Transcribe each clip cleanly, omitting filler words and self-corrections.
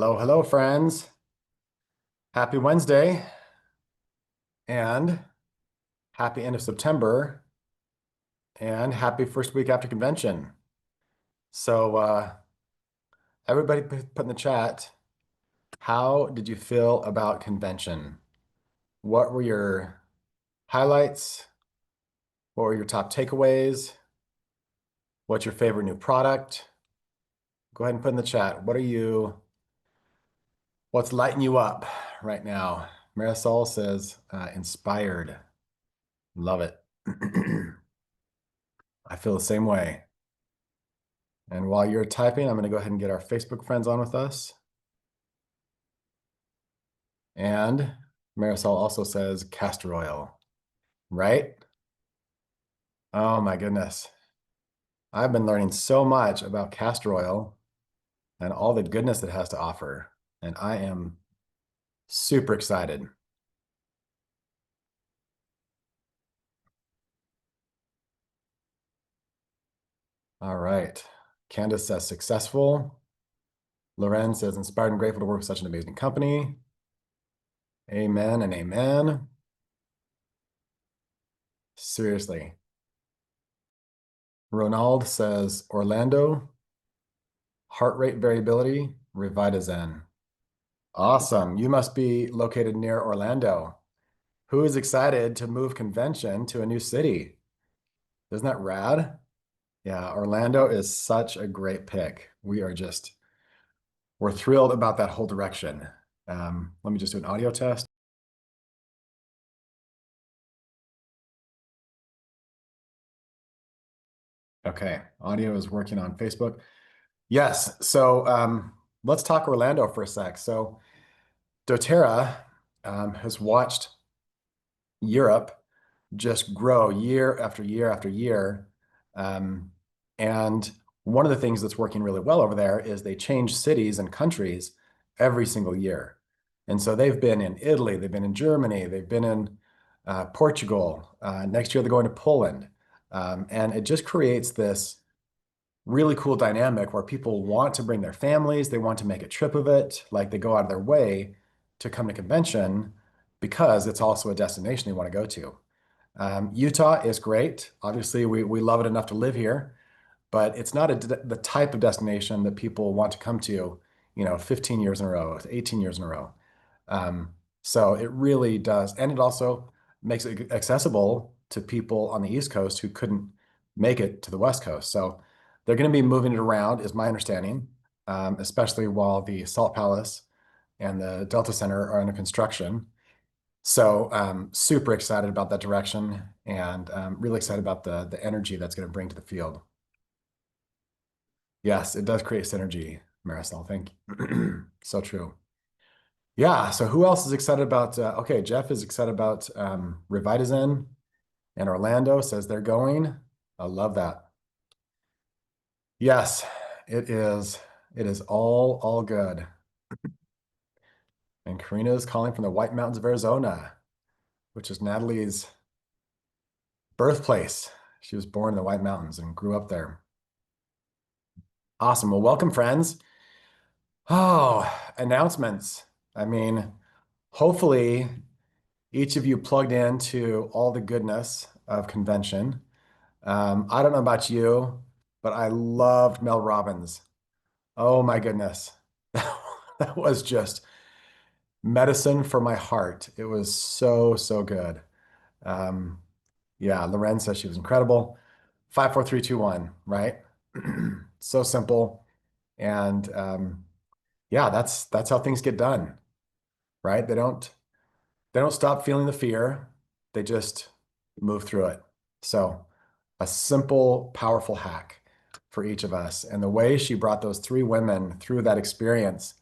Hello, hello, friends. Happy Wednesday and happy end of September and happy first week after convention. So, everybody put in the chat, how did you feel about convention? What were your highlights? What were your top takeaways? What's your favorite new product? Go ahead and put in the chat. What's lighting you up right now? Marisol says, inspired. Love it. I feel the same way. And while you're typing, I'm going to go ahead and get our Facebook friends on with us. And Marisol also says castor oil, right? Oh my goodness. I've been learning so much about castor oil and all the goodness it has to offer. And I am super excited. All right. Candace says successful. Loren says inspired and grateful to work with such an amazing company. Amen and amen. Seriously. Ronald says Orlando, heart rate variability, RevitaZyme. Awesome. You must be located near Orlando. Who is excited to move convention to a new city? Isn't that rad? Yeah, Orlando is such a great pick. We're thrilled about that whole direction. Let me just do an audio test. Okay, audio is working on Facebook. Yes, so let's talk Orlando for a sec. So doTERRA has watched Europe just grow year after year after year. And one of the things that's working really well over there is they change cities and countries every single year. And so they've been in Italy, they've been in Germany, they've been in Portugal. Next year they're going to Poland. And it just creates this really cool dynamic where people want to bring their families, they want to make a trip of it, like they go out of their way to come to convention because it's also a destination they want to go to. Utah is great. Obviously, we love it enough to live here, but it's not the type of destination that people want to come to, 15 years in a row, 18 years in a row. So it really does. And it also makes it accessible to people on the East Coast who couldn't make it to the West Coast. So they're going to be moving it around, is my understanding, especially while the Salt Palace and the Delta Center are under construction. So super excited about that direction and really excited about the energy that's going to bring to the field. Yes, it does create synergy, Marisol. Thank you. So true. Yeah, so who else is excited about, okay, Jeff is excited about RevitaZyme, and Orlando says they're going. I love that. Yes, it is. It is all good. And Karina is calling from the White Mountains of Arizona, which is Natalie's birthplace. She was born in the White Mountains and grew up there. Awesome. Well, welcome, friends. Oh, announcements. I mean, hopefully each of you plugged into all the goodness of convention. I don't know about you, but I loved Mel Robbins. Oh my goodness. That was just medicine for my heart. It was so, so good. Um, yeah, Loren says she was incredible. 5, 4, 3, 2, 1, right? So simple. And yeah, that's how things get done, right? They don't stop feeling the fear. They just move through it. So a simple, powerful hack for each of us. And the way she brought those three women through that experience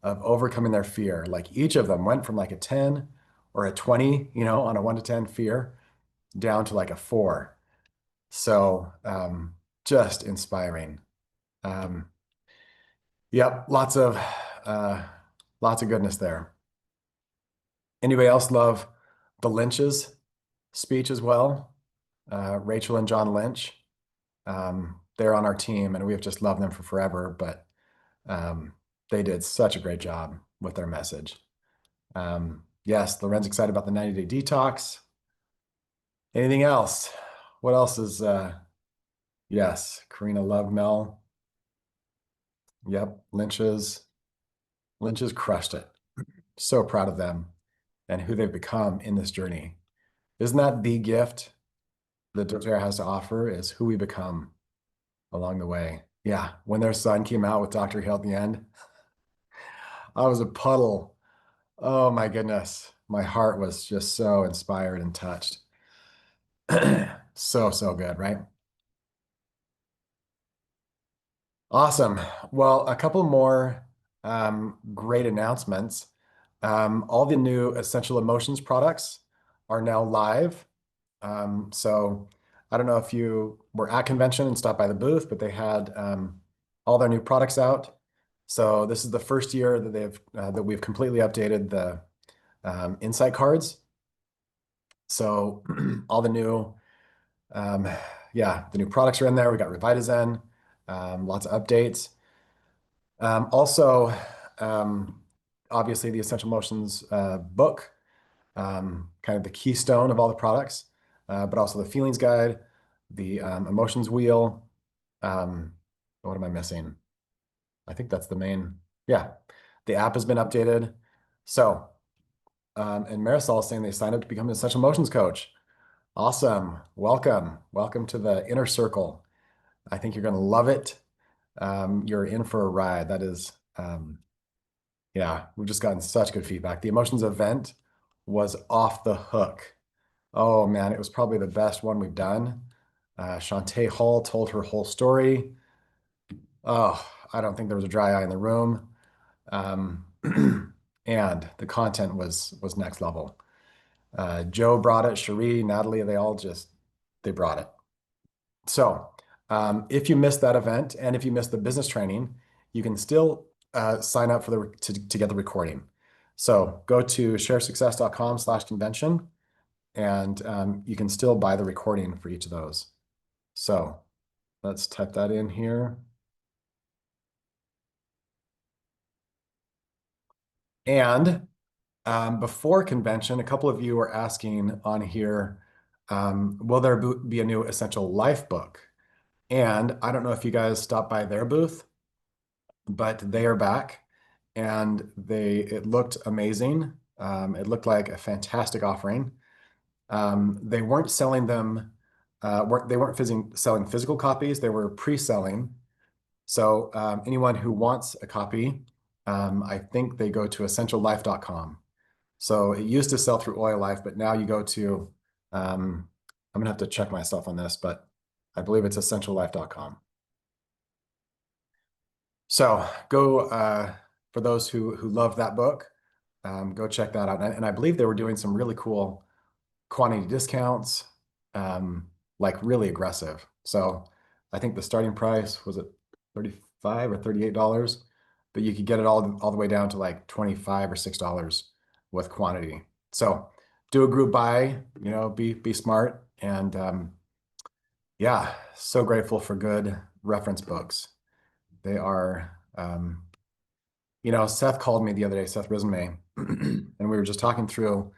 of overcoming their fear, like each of them went from like a 10 or a 20, on a 1 to 10 fear down to like a 4. So just inspiring. Um, yep, uh, lots of goodness there. Anybody else love the Lynch's speech as well? Rachel and John Lynch. They're on our team and we have just loved them for forever. But they did such a great job with their message. Yes, Loren's excited about the 90-day detox. Anything else? What else is, yes, Karina loved Mel. Yep, Lynch's crushed it. So proud of them and who they've become in this journey. Isn't that the gift that doTERRA has to offer is who we become along the way? Yeah, when their son came out with Dr. Hill at the end, I was a puddle. Oh my goodness. My heart was just so inspired and touched. So good, right? Awesome. Well, a couple more great announcements. All the new Essential Emotions products are now live. So I don't know if you were at convention and stopped by the booth, but they had all their new products out. So this is the first year that we've completely updated the insight cards. So all the new the new products are in there. We got RevitaZyme, lots of updates. Also, um, obviously the Essential Motions book, kind of the keystone of all the products, but also the feelings guide, the emotions wheel. What am I missing? I think that's the main. Yeah, the app has been updated. So, and Marisol is saying they signed up to become an Essential Motions coach. Awesome. Welcome to the inner circle. I think you're going to love it. You're in for a ride. That is, yeah, we've just gotten such good feedback. The emotions event was off the hook. Oh man, it was probably the best one we've done. Shantae Hall told her whole story. Oh, I don't think there was a dry eye in the room. Um, and the content was next level. Joe brought it, Cherie, Natalie, they brought it. So if you missed that event and if you missed the business training, you can still sign up for to get the recording. So go to sharesuccess.com/convention and you can still buy the recording for each of those. So let's type that in here. And before convention, a couple of you were asking on here, will there be a new Essential Life book? And I don't know if you guys stopped by their booth, but they are back and it looked amazing. It looked like a fantastic offering. They weren't selling them, they weren't selling physical copies, they were pre-selling. So anyone who wants a copy, I think they go to essentiallife.com. So it used to sell through Oil Life, but now you go to, I'm gonna have to check myself on this, but I believe it's essentiallife.com. So go, for those who love that book, go check that out. And I believe they were doing some really cool quantity discounts, like really aggressive. So I think the starting price was at $35 or $38, but you could get it all the way down to like $25 or $6 with quantity. So do a group buy, be smart. And yeah, so grateful for good reference books. They are, Seth called me the other day, Seth Rismay, and we were just talking through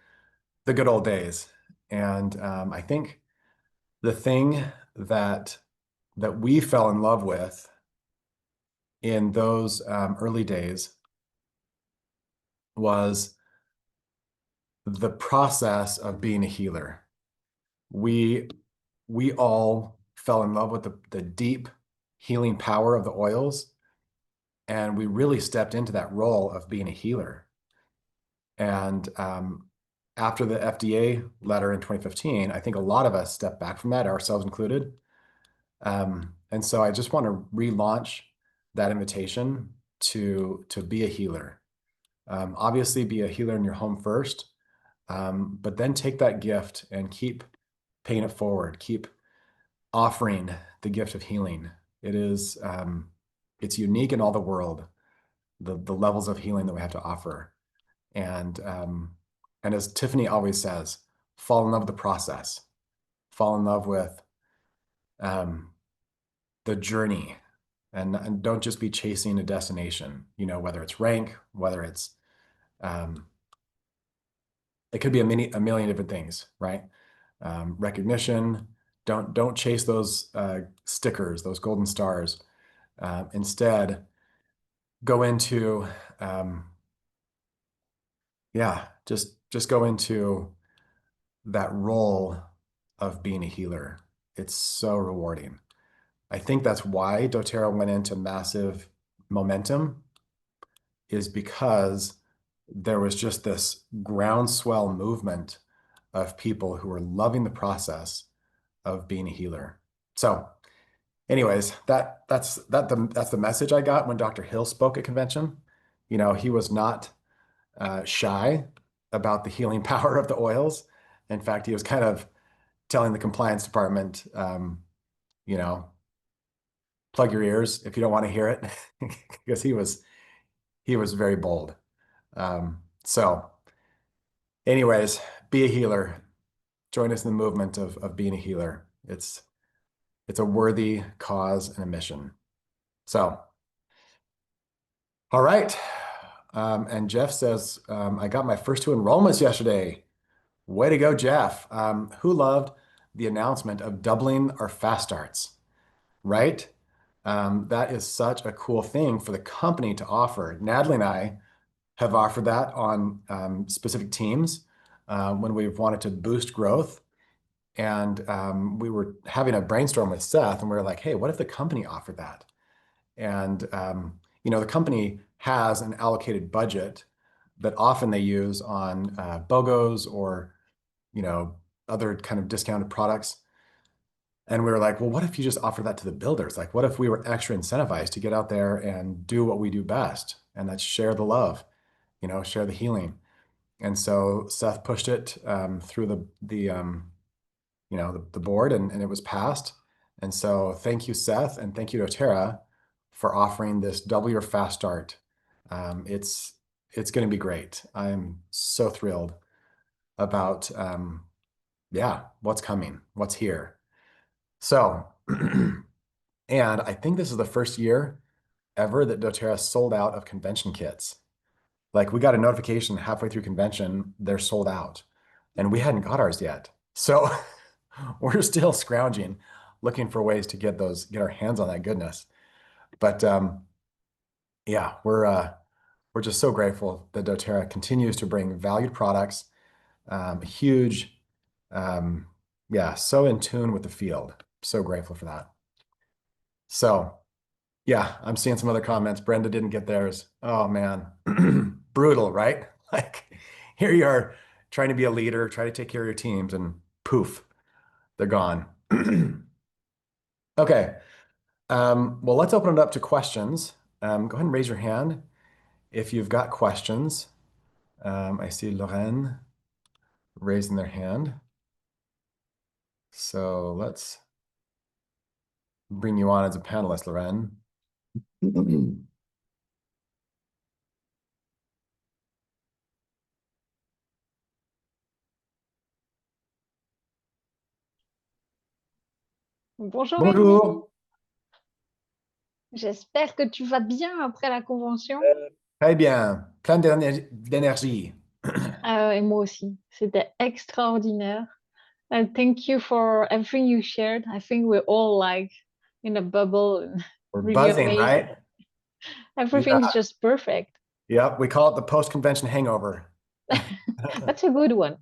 the good old days. And I think the thing that we fell in love with in those early days was the process of being a healer. We all fell in love with the deep healing power of the oils, and we really stepped into that role of being a healer. And after the FDA letter in 2015, I think a lot of us stepped back from that, ourselves included. And so I just want to relaunch that invitation to be a healer. Obviously, be a healer in your home first, but then take that gift and keep paying it forward. Keep offering the gift of healing. It's unique in all the world, the levels of healing that we have to offer. And as Tiffany always says, fall in love with the process. Fall in love with the journey. and don't just be chasing a destination, whether it's rank, whether it's, um, it could be a million different things, right? Recognition. Don't chase those stickers, those golden stars. Instead, go into, yeah, just go into that role of being a healer. It's so rewarding. I think that's why doTERRA went into massive momentum, is because there was just this groundswell movement of people who were loving the process of being a healer. So, anyways, that's the message I got when Dr. Hill spoke at convention. He was not shy about the healing power of the oils. In fact, he was kind of telling the compliance department, you know, plug your ears if you don't want to hear it, because he was very bold. So, anyways, be a healer. Join us in the movement of being a healer. It's a worthy cause and a mission. So, all right. And Jeff says, I got my first 2 enrollments yesterday. Way to go, Jeff. Who loved the announcement of doubling our fast starts, right? That is such a cool thing for the company to offer. Natalie and I have offered that on specific teams when we've wanted to boost growth. And we were having a brainstorm with Seth, and we were like, hey, what if the company offered that? And the company has an allocated budget that often they use on BOGOs or other kind of discounted products. And we were like, well, what if you just offer that to the builders? Like, what if we were extra incentivized to get out there and do what we do best? And that's share the love, share the healing. And so Seth pushed it through the board, and it was passed. And so thank you, Seth, and thank you, doTERRA, for offering this double your fast start. It's going to be great. I'm so thrilled about what's coming, what's here. So, and I think this is the first year ever that doTERRA sold out of convention kits. Like, we got a notification halfway through convention, they're sold out, and we hadn't got ours yet. So we're still scrounging, looking for ways to get our hands on that goodness. But yeah, we're just so grateful that doTERRA continues to bring valued products, huge, so in tune with the field. So grateful for that. So yeah, I'm seeing some other comments. Brenda didn't get theirs. Oh man, brutal, right? Like, here you are trying to be a leader, try to take care of your teams, and poof, they're gone. Okay. Well, let's open it up to questions. Go ahead and raise your hand if you've got questions. I see Lorraine raising their hand. So let's bring you on as a panelist, Lorraine. Bonjour Rémi, Bonjour. j'espère que tu vas bien après la convention. Très bien. Plein d'énergie. Et moi aussi, c'était extraordinaire. And thank you for everything you shared. I think we're all like in a bubble and We're really buzzing, amazed. right? Everything is Yeah. just perfect. Yep. We call it the post-convention hangover. That's a good one.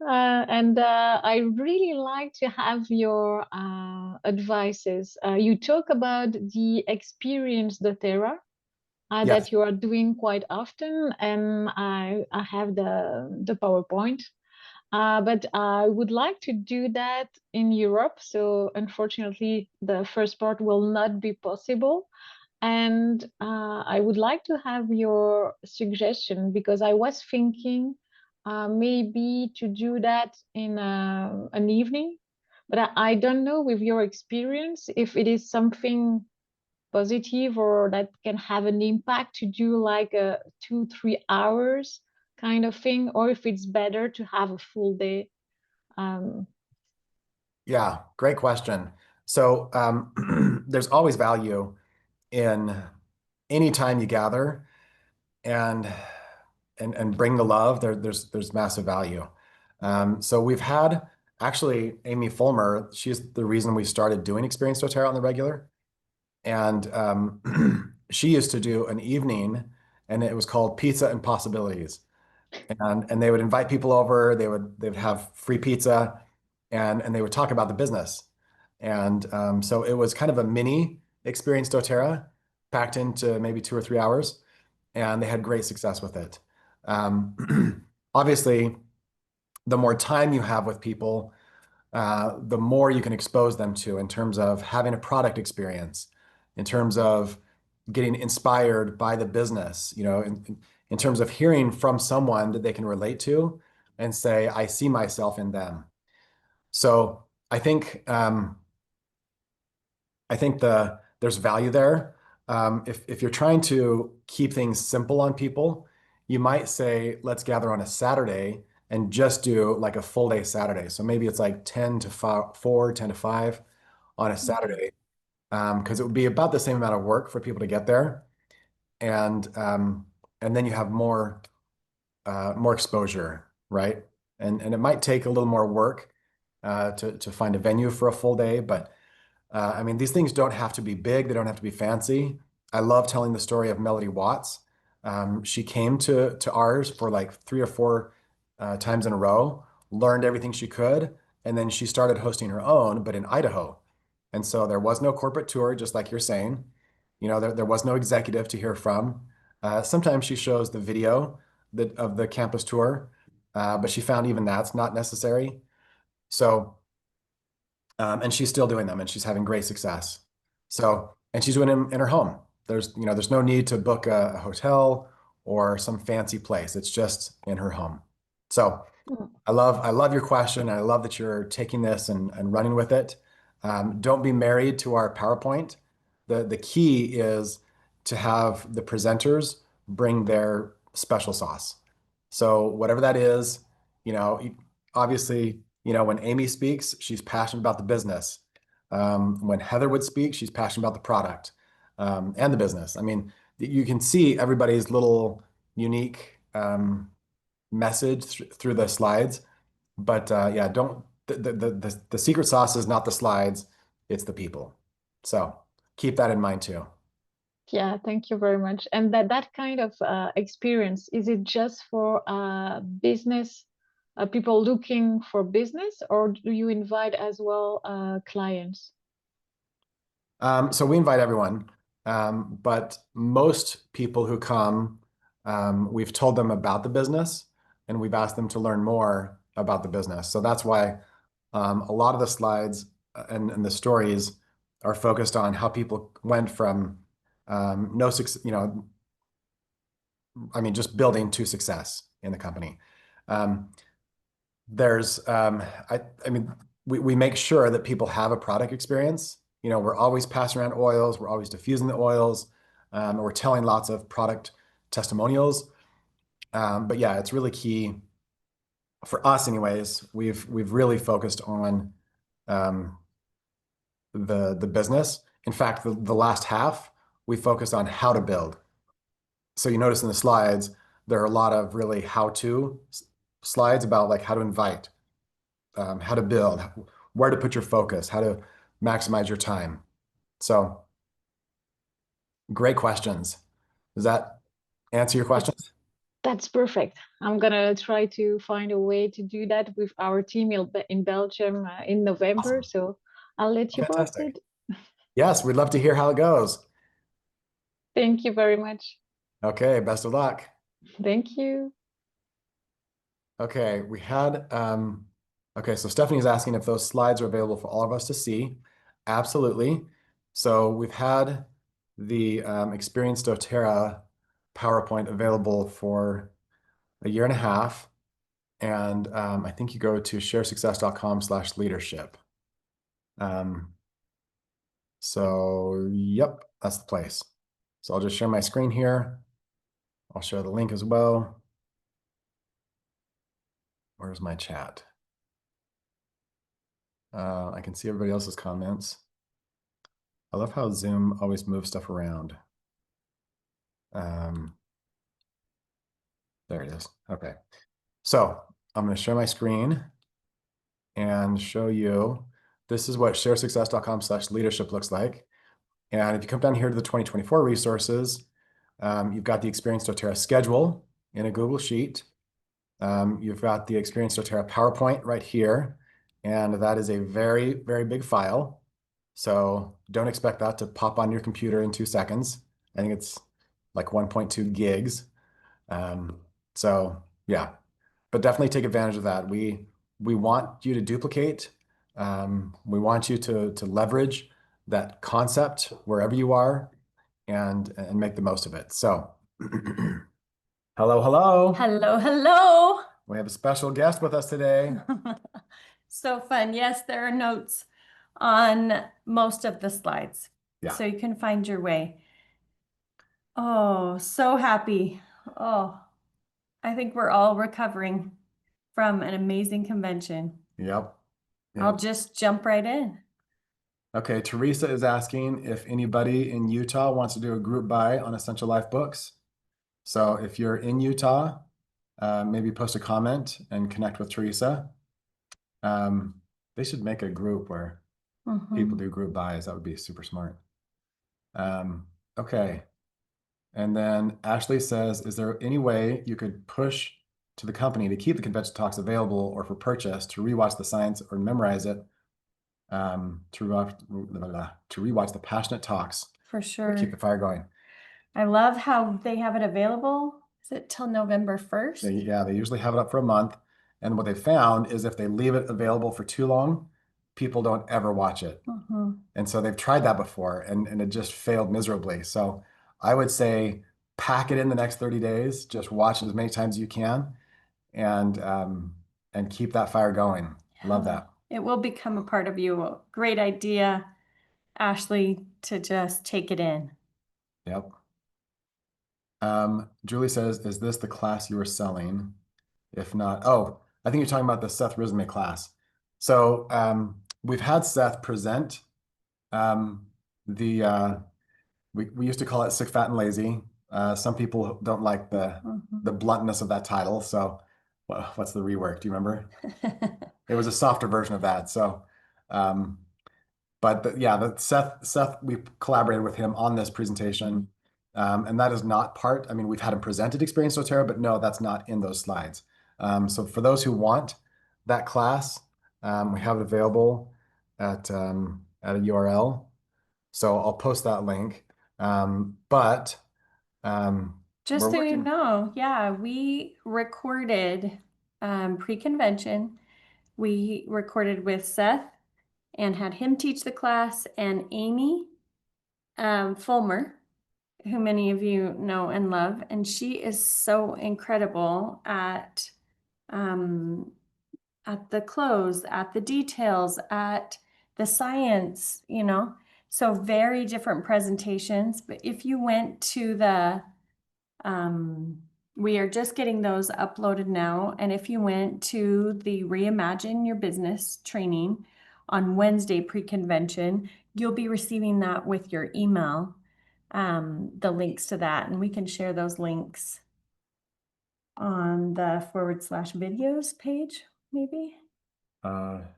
And I really like to have your advices. You talk about the experience doTERRA Yes. that you are doing quite often, and I have the PowerPoint. But I would like to do that in Europe. So unfortunately, the first part will not be possible. And I would like to have your suggestion because I was thinking maybe to do that in an evening. But I don't know with your experience if it is something positive or that can have an impact to do like a 2-3 hours kind of thing, or if it's better to have a full day. um Yeah. Great question. So there's always value in any time you gather and and bring the love. There's massive value. So we've had actually Amy Fulmer. She's the reason we started doing Experience doTERRA on the regular. And she used to do an evening, and it was called Pizza and Possibilities. And they would invite people over. They would have free pizza, and they would talk about the business. And so it was kind of a mini Experience doTERRA packed into maybe 2 or 3 hours, and they had great success with it. Obviously, the more time you have with people, the more you can expose them to in terms of having a product experience, in terms of getting inspired by the business, in terms of hearing from someone that they can relate to and say, I see myself in them. So I think there's value there. If you're trying to keep things simple on people, you might say, let's gather on a Saturday and just do like a full day Saturday. So maybe it's like 10 to 4, 10 to 5 on a Okay. Saturday, because it would be about the same amount of work for people to get there. And and then you have more exposure, right? And it might take a little more work to find a venue for a full day, but I mean, these things don't have to be big. They don't have to be fancy. I love telling the story of Melody Watts. She came to ours for like 3 or 4 times in a row, learned everything she could, and then she started hosting her own, but in Idaho. And so there was no corporate tour, just like you're saying. There was no executive to hear from. Sometimes she shows the video of the campus tour, but she found even that's not necessary. So and she's still doing them and she's having great success. So, and she's doing them in her home. There's no need to book a hotel or some fancy place. It's just in her home. So Mm. I love your question. I love that you're taking this and running with it. Don't be married to our PowerPoint. The key is to have the presenters bring their special sauce. So whatever that is, you know, obviously, when Amy speaks, she's passionate about the business. When Heather would speak, she's passionate about the product and the business. I mean, you can see everybody's little unique message through the slides. But yeah, don't the secret sauce is not the slides, it's the people. So keep that in mind too. Yeah, thank you very much. And that kind of experience, is it just for business, people looking for business, or do you invite as well clients? So we invite everyone, but most people who come, we've told them about the business and we've asked them to learn more about the business. So that's why a lot of the slides and the stories are focused on how people went from no success, I mean, just building to success in the company. Um, there's, I mean, we make sure that people have a product experience. We're always passing around oils, we're always diffusing the oils, we're telling lots of product testimonials. But yeah, it's really key for us, anyways. We've really focused on um, the business. In fact, the last half we focused on how to build. So you notice in the slides, there are a lot of really how-to slides about like how to invite, how to build, where to put your focus, how to maximize your time. So great questions. Does that answer your That's questions? that's perfect. I'm gonna try to find a way to do that with our team in Belgium in November. Awesome. So I'll let you post Fantastic. it. Yes, we'd love to hear how it goes. Thank you very much. Okay, best of luck. Thank you. Okay, okay, so Stephanie's asking if those slides are available for all of us to see. Absolutely. So we've had the Experience doTERRA PowerPoint available for a year and a half. And I think you go to sharesuccess.com/leadership. Um, so yep, that's the place. So I'll just share my screen here. I'll share the link as well. Where's my chat? I can see everybody else's comments. I love how Zoom always moves stuff around. Um, there it is. Okay. So I'm going to share my screen and show you. This is what sharesuccess.com/leadership looks like. And if you come down here to the 2024 resources, you've got the Experience doTERRA schedule in a Google Sheet. You've got the Experience doTERRA PowerPoint right here. And that is a very, very big file. So don't expect that to pop on your computer in 2 seconds. I think it's like 1.2 gigs. So yeah, but definitely take advantage of that. We want you to duplicate. We want you to leverage that concept wherever you are and make the most of it. So hello, hello. Hello, hello. We have a special guest with us today. So fun. Yes, there are notes on most of the slides. Yeah. So you can find your way. Oh, so happy. Oh, I think we're all recovering from an amazing convention. Yep. I'll Yep. just jump right in. Okay, Teresa is asking if anybody in Utah wants to do a group buy on Essential Life books. So if you're in Utah, maybe post a comment and connect with Teresa. They should make a group where people do group buys. That would be super smart. Okay. And then Ashley says, is there any way you could push to the company to keep the convention talks available or for purchase to rewatch the science or memorize it, to rewatch the passionate talks For or sure. keep the fire going? I love how they have it available. Is it till November 1st? Yeah, they usually have it up for a month. And what they found is if they leave it available for too long, people don't ever watch it. And so they've tried that before and it just failed miserably. So I would say pack it in the next 30 days, just watch it as many times as you can and keep that fire going. Love that. It will become a part of you. Great idea, Ashley, to just take it in. Yep. Julie says, is this the class you were selling? If not, oh, I think you're talking about the Seth Rismay class. So we've had Seth present the we used to call it Sick, Fat, and Lazy. Some people don't like the bluntness of that title. So what's the rework? Do you remember? It was a softer version of that. So Seth, we collaborated with him on this presentation. And that is not part, I mean, we've had him presented Experience doTERRA, but no, that's not in those slides. So for those who want that class, we have it available at a URL. So I'll post that link. Just we're so you working. know, yeah, we recorded pre-convention. We recorded with Seth and had him teach the class, and Amy Fulmer, who many of you know and love, and she is so incredible at the close, at the details, at the science, you know. So very different presentations. But if you went to the we are just getting those uploaded now. And if you went to the Reimagine Your Business training on Wednesday pre-convention, you'll be receiving that with your email, the links to that. And we can share those links on the /videos page, maybe.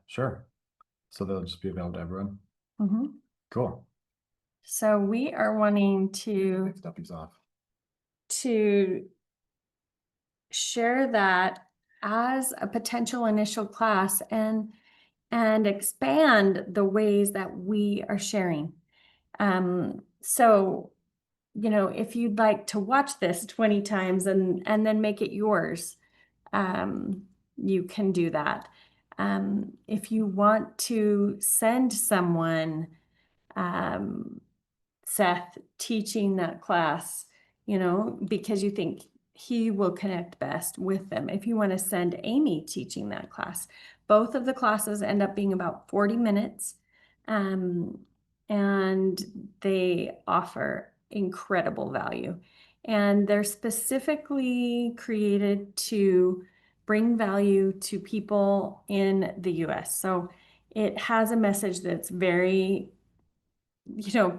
Sure. So they'll just be available to everyone. Cool. So we are wanting to Stuffies off. share that as a potential initial class and expand the ways that we are sharing. So, you know, if you'd like to watch this 20 times and then make it yours, you can do that. If you want to send someone Seth teaching that class, you know, because you think he will connect best with them. If you want to send Amy teaching that class, both of the classes end up being about 40 minutes. And they offer incredible value. And they're specifically created to bring value to people in the US. So it has a message that's very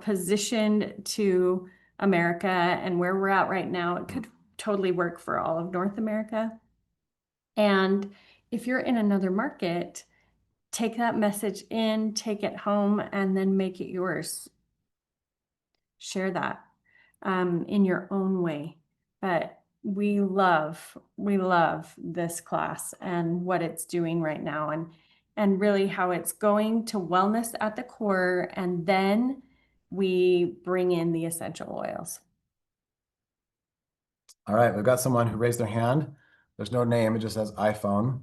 positioned to America and where we're at right now, it could totally work for all of North America. And if you're in another market, take that message in, take it home, and then make it yours. Share that in your own way. But we love this class and what it's doing right now, and really how it's going to wellness at the core, and then we bring in the essential oils. All right, we've got someone who raised their hand. There's no name, it just says iPhone.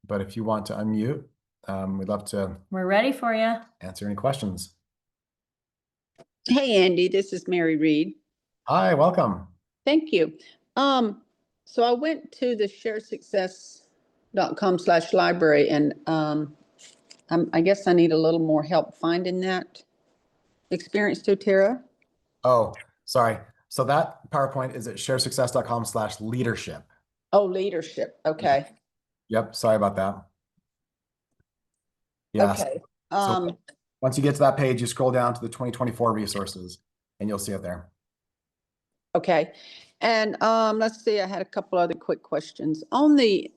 But if you want to unmute, we'd love to We're ready for you. answer any questions. Hey, Andy, this is Mary Reed. Hi, welcome. Thank you. So I went to the sharesuccess.com/library, and I guess I need a little more help finding that experience doTERRA. Oh, sorry. So that PowerPoint is at sharesuccess.com/leadership. Oh, leadership. Okay. Yep, sorry about that. Yeah. Okay. So once you get to that page, you scroll down to the 2024 resources and you'll see it there. Okay. And let's see, I had a couple other quick questions. On the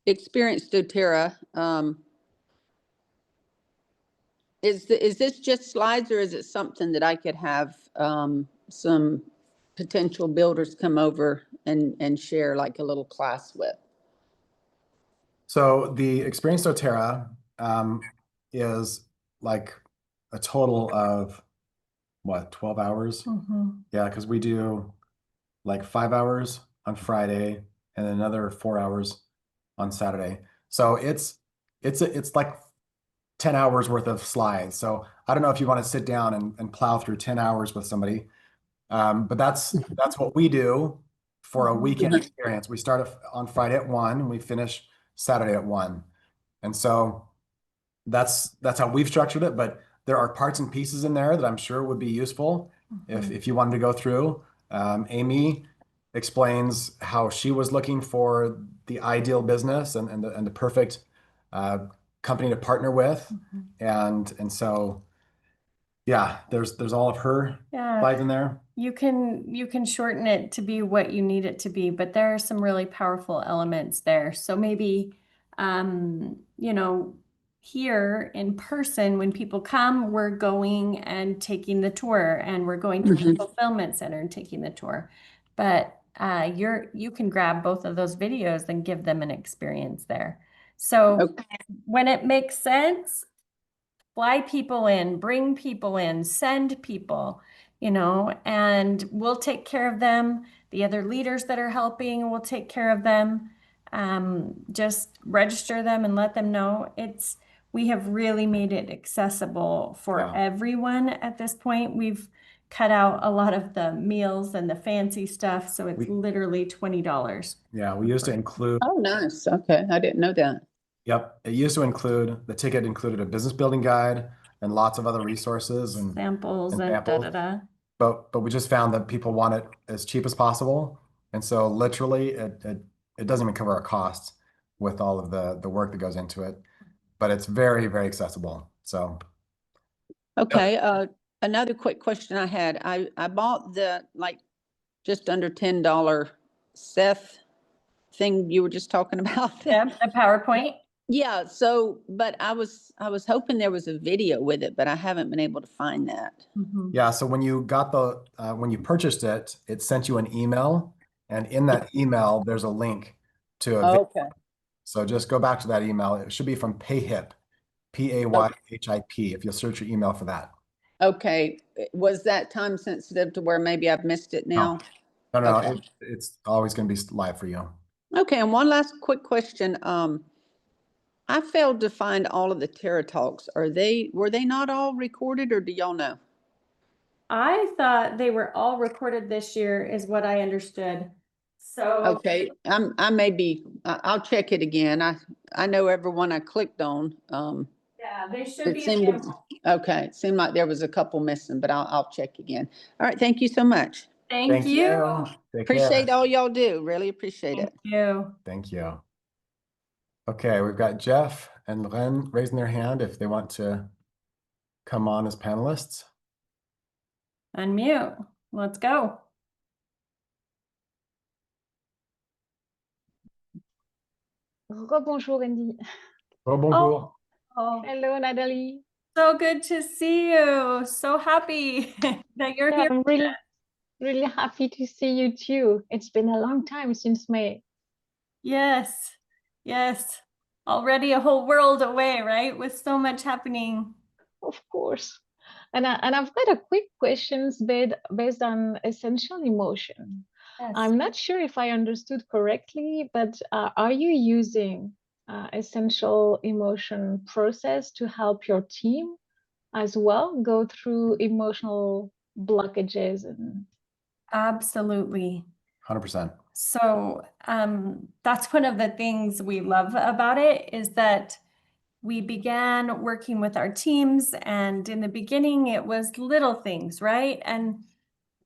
experience doTERRA, is this just slides, or is it something that I could have some potential builders come over and share like a little class with? So the Experience doTERRA is like a total of what, 12 hours? Mm-hmm. Yeah, because we do like 5 hours on Friday and another 4 hours on Saturday. So it's like 10 hours worth of slides. So I don't know if you want to sit down and plow through 10 hours with somebody. But that's what we do for a weekend experience. We start on Friday at 1 and we finish Saturday at 1. And so that's how we've structured it, but there are parts and pieces in there that I'm sure would be useful if you wanted to go through. Amy explains how she was looking for the ideal business and the perfect company to partner with. And so yeah, there's all of her slides in there. You can shorten it to be what you need it to be, but there are some really powerful elements there. So maybe, here in person, when people come, we're going and taking the tour, and we're going to the fulfillment center and taking the tour. But you can grab both of those videos and give them an experience there. So when it makes sense, fly people in, bring people in, send people, and we'll take care of them. The other leaders that are helping will take care of them. Just register them and let them know. We have really made it accessible for everyone at this point. We've cut out a lot of the meals and the fancy stuff, so it's literally $20. Yeah, we used to include. Oh, nice. Okay, I didn't know that. Yep, it used to include, the ticket included a business building guide and lots of other resources and samples and samples. da-da-da. But we just found that people want it as cheap as possible, and so literally it doesn't even cover our costs with all of the work that goes into it. But it's very, very accessible. So okay, another quick question I had. I bought the just under $10 Seth thing you were just talking about. Yeah, the PowerPoint. Yeah, so but I was hoping there was a video with it, but I haven't been able to find that. Yeah, so when you got when you purchased it, it sent you an email, and in that email there's a link to a video. Okay. So just go back to that email. It should be from Payhip, Payhip, if you'll search your email for that. Okay. Was that time sensitive to where maybe I've missed it now? No, Okay. it's always going to be live for you. Okay, and one last quick question. I failed to find all of the Terra Talks. Were they not all recorded, or do y'all know? I thought they were all recorded this year, is what I understood. So Okay, I may be. I'll check it again. I know everyone I clicked on. yeah, they should It be seemed available. okay. It seemed like there was a couple missing, but I'll check again. All right, thank you so much. Thank you. Take Appreciate care. all y'all do. Really appreciate it. Thank you. Thank you. Okay, we've got Jeff and Len raising their hand if they want to come on as panelists. Unmute. Let's go. Rebonjour, Andy. Oh, bonjour. Oh, Hello, Natalie. so good to see you. So happy that you're Yeah, here. I'm really happy to see you too. It's been a long time since May. Yes, yes. Already a whole world away, right? With so much happening. Of course. And I've got a quick questions based on essential emotion. Yes. I'm not sure if I understood correctly, but are you using essential emotion process to help your team as well go through emotional blockages and Absolutely. 100%. So that's one of the things we love about it is that we began working with our teams, and in the beginning it was little things, right? And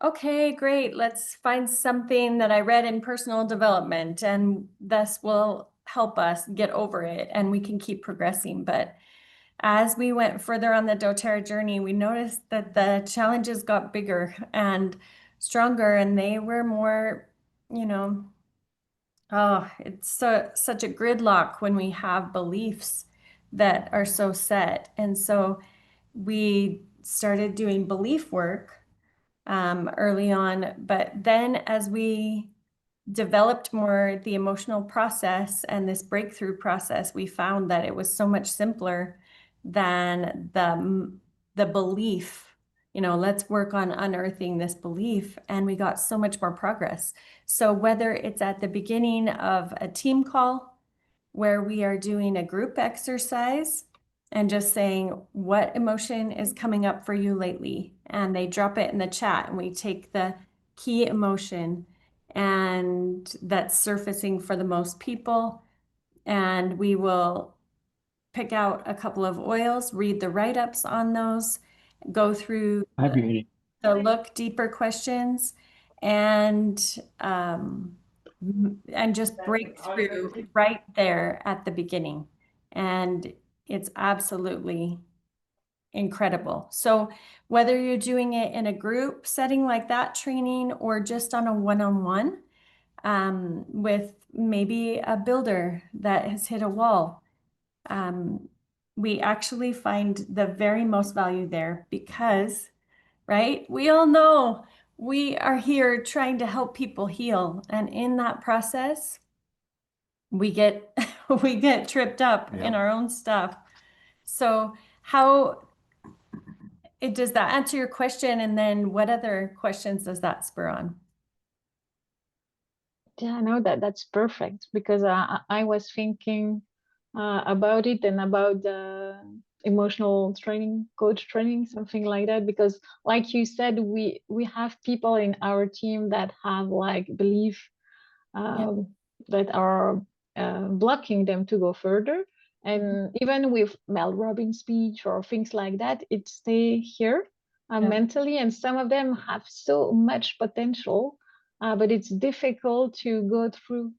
okay, great, let's find something that I read in personal development and this will help us get over it and we can keep progressing. But as we went further on the doTERRA journey, we noticed that the challenges got bigger and stronger, and they were more, you know, oh, it's such a gridlock when we have beliefs that are so set. And so we started doing belief work early on, but then as we developed more the emotional process and this breakthrough process, we found that it was so much simpler than the belief. You know, let's work on unearthing this belief, and we got so much more progress. So whether it's at the beginning of a team call where we are doing a group exercise and just saying, what emotion is coming up for you lately? And they drop it in the chat, and we take the key emotion and that's surfacing for the most people. And we will pick out a couple of oils, read the write-ups on those, go through the look deeper questions, and just break through right there at the beginning. And it's absolutely incredible. So whether you're doing it in a group setting like that training or just on a one-on-one with maybe a builder that has hit a wall, we actually find the very most value there because, right, we all know we are here trying to help people heal. And in that process, we get we get tripped up in our own stuff. So how does that answer your question? And then what other questions does that spur on? yeah, no, that's perfect because I was thinking about it and about the emotional training, coach training, something like that. Because, like you said, we have people in our team that have like belief that are blocking them to go further. And even with Mel Robbins' speech or things like that, it stay here mentally. And some of them have so much potential, but it's difficult to go through.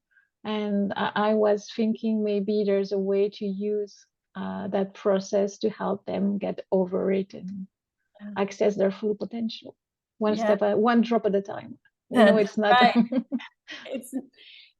And I was thinking maybe there's a way to use that process to help them get over it and access their full potential, one drop at a time. We know it's not. Right.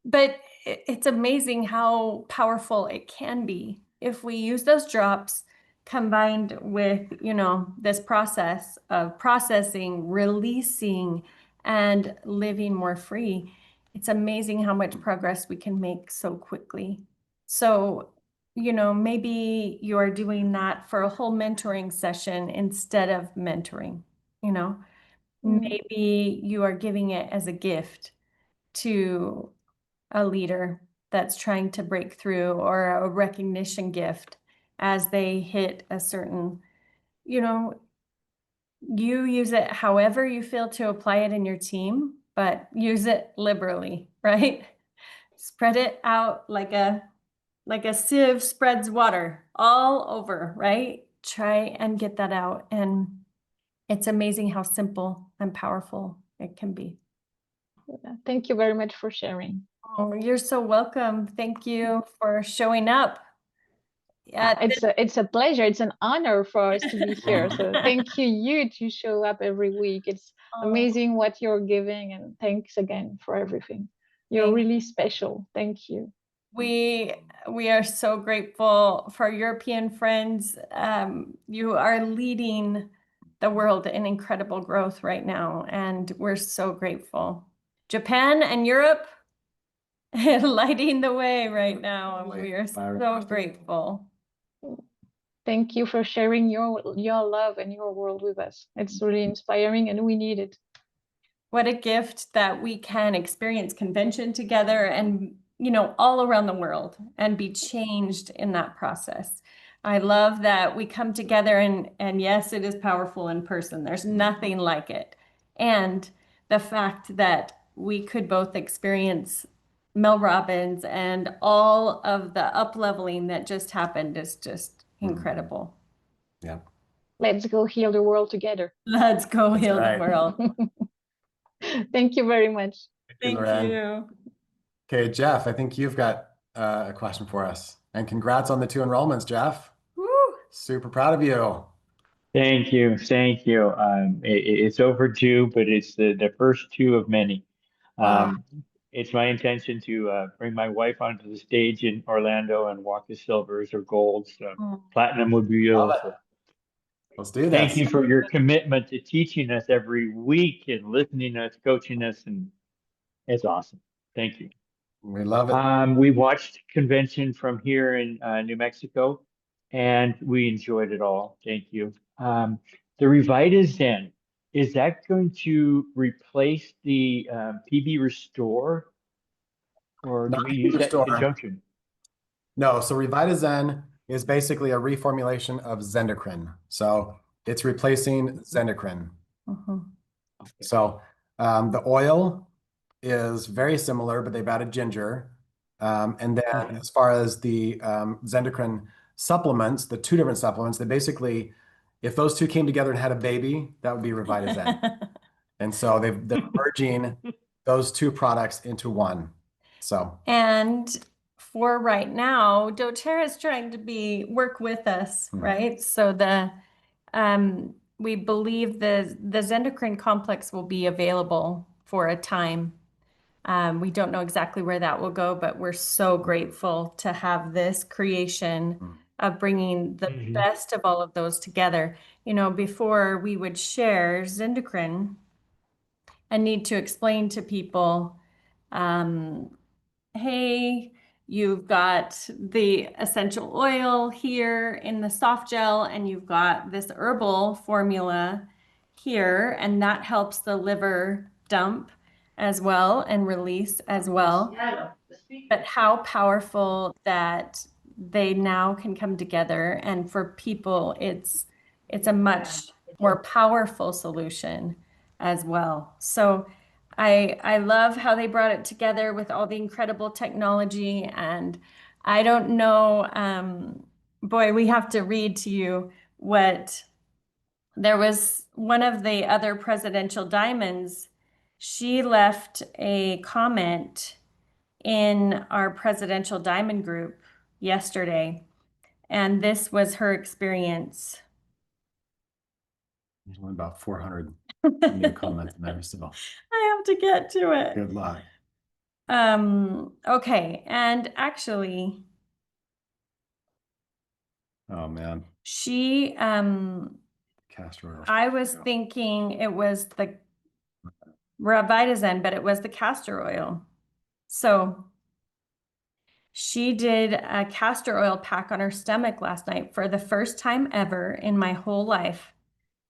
But it's amazing how powerful it can be if we use those drops combined with, you know, this process of processing, releasing, and living more free. It's amazing how much progress we can make so quickly. So, you know, maybe you are doing that for a whole mentoring session instead of mentoring, you know, maybe you are giving it as a gift to a leader that's trying to break through, or a recognition gift as they hit a certain, you know, you use it however you feel to apply it in your team, but use it liberally, right? Spread it out like a sieve spreads water all over, right? Try and get that out. And it's amazing how simple and powerful it can be. Thank you very much for sharing. Oh, you're so welcome. Thank you for showing up. Yeah, It's a pleasure. It's an honor for us to be here. So thank you to show up every week. It's amazing what you're giving, and thanks again for everything. You're really special. Thank you. we are so grateful for European friends. You are leading the world in incredible growth right now, and we're so grateful. Japan and Europe lighting the way right now, and we are so grateful. Thank you for sharing your love and your world with us. It's really inspiring, and we need it. What a gift that we can experience convention together and, all around the world and be changed in that process. I love that we come together and yes, it is powerful in person. There's nothing like it. And the fact that we could both experience Mel Robbins and all of the up-leveling that just happened is just incredible. Yeah. Let's go heal the world together. Let's go heal the world. Thank you very much. Thank you. Okay, Jeff, I think you've got a question for us. And congrats on the 2 enrollments, Jeff. Woo. Super proud of you. Thank you. Thank you. It's overdue, but it's the first 2 of many. It's my intention to bring my wife onto the stage in Orlando and walk the silvers or golds. Platinum would be beautiful. Let's do this. Thank you for your commitment to teaching us every week and listening to us, coaching us, and it's awesome. Thank you. We love it. We watched convention from here in New Mexico, and we enjoyed it all. Thank you. The RevitaZyme, is that going to replace the PB Restore, or do we use that in conjunction? No, so RevitaZyme is basically a reformulation of Zendocrine. So it's replacing Zendocrine. So the oil is very similar, but they've added ginger. And then as far as the Zendocrine supplements, the 2 different supplements, they basically, if those 2 came together and had a baby, that would be RevitaZyme. And so they're merging those 2 products into one. So. And for right now, doTERRA is trying to work with us, right? So we believe the Zendocrine complex will be available for a time. We don't know exactly where that will go, but we're so grateful to have this creation of bringing the best of all of those together. Before we would share Zendocrine and need to explain to people, hey, you've got the essential oil here in the soft gel, and you've got this herbal formula here, and that helps the liver dump as well and release as well. But how powerful that they now can come together, and for people, it's a much more powerful solution as well. So I love how they brought it together with all the incredible technology. And I don't know, boy, we have to read to you what there was. One of the other presidential diamonds, she left a comment in our presidential diamond group yesterday. And this was her experience. There's only about 400 new comments in there, so. I have to get to it. Good luck. Okay, and actually, oh man, she Castor oil. I was thinking it was the RevitaZyme, but it was the castor oil. So she did a castor oil pack on her stomach last night for the first time ever in my whole life.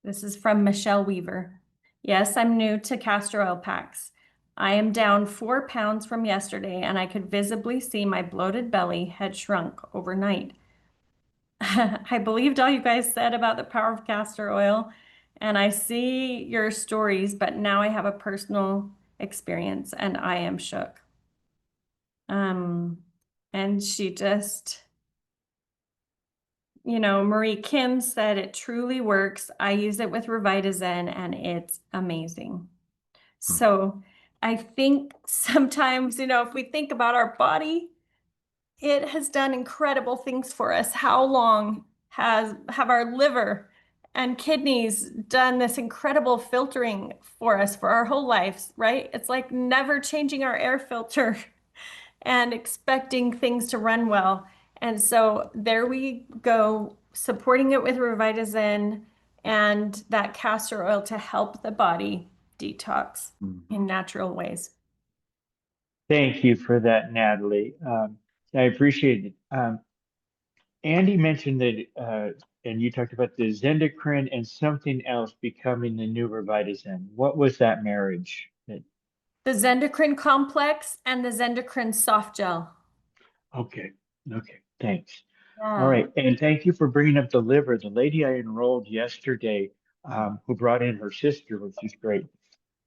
This is from Michelle Weaver. Yes, I'm new to castor oil packs. I am down 4 pounds from yesterday, and I could visibly see my bloated belly had shrunk overnight. I believed all you guys said about the power of castor oil, and I see your stories, but now I have a personal experience, and I am shook. And she just, Marie Kim said it truly works. I use it with RevitaZyme, and it's amazing. So I think sometimes, if we think about our body, it has done incredible things for us. How long have our liver and kidneys done this incredible filtering for us for our whole lives, right? It's like never changing our air filter and expecting things to run well. And so there we go, supporting it with RevitaZyme and that castor oil to help the body detox in natural ways. Thank you for that, Natalie. I appreciate it. Andy mentioned that, and you talked about the Zendocrine and something else becoming the new RevitaZyme. What was that marriage? The Zendocrine complex and the Zendocrine soft gel. Okay, okay, thanks. All Yeah. right, and thank you for bringing up the liver. The lady I enrolled yesterday, who brought in her sister, which is great,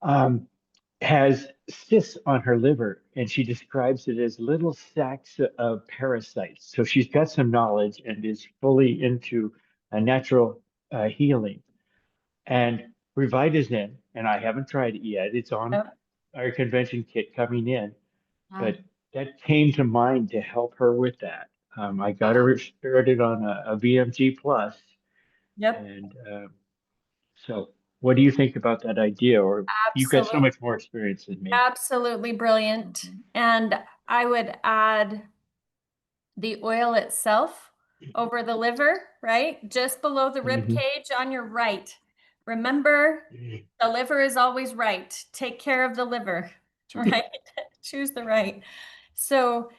um, has cysts on her liver, and she describes it as little sacs of parasites. So she's got some knowledge and is fully into a natural healing. And RevitaZyme, and I haven't tried it yet. It's on Yep. our convention kit coming in, Yeah. but that came to mind to help her with that. I got her started on a VMG plus, Yep. and so what do you think about that idea? Or you've got so Absolutely. much more experience than me. Absolutely brilliant. And I would add the oil itself over the liver, right? Just below the rib Mhm. cage on your right. Remember, the liver is always right. Take care of the liver, right? Choose the right. So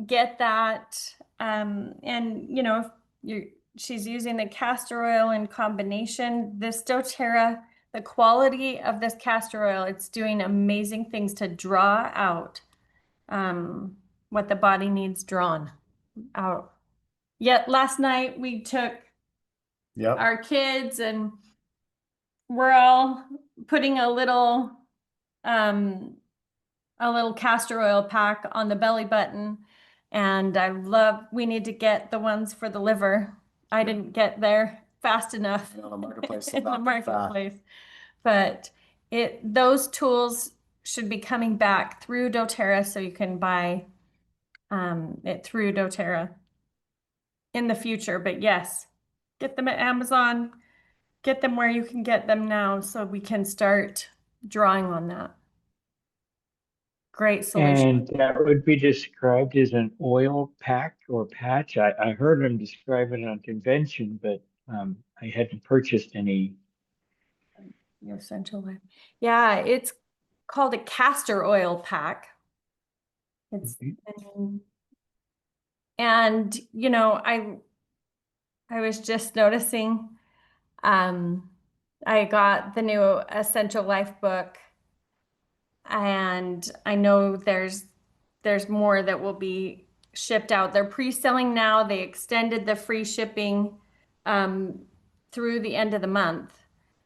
get that. And you know, if she's using the castor oil in combination. This doTERRA, the quality of this castor oil, it's doing amazing things to draw out what the body needs drawn out. Yet last night we took Yep. our kids and we're all putting a little castor oil pack on the belly button. And we need to get the ones for the liver. I didn't get there fast enough In the marketplace. in the marketplace. But those tools should be coming back through doTERRA, so you can buy it through doTERRA in the future. But yes, get them at Amazon, get them where you can get them now so we can start drawing on that. Great solution. And that would be described as an oil pack or patch. I heard him describe it on convention, but I hadn't purchased any. Your essential oil. Yeah, it's called a castor oil pack. It's and you know, I was just noticing I got the new Essential Life book, and I know there's more that will be shipped out. They're pre-selling now. They extended the free shipping through the end of the month.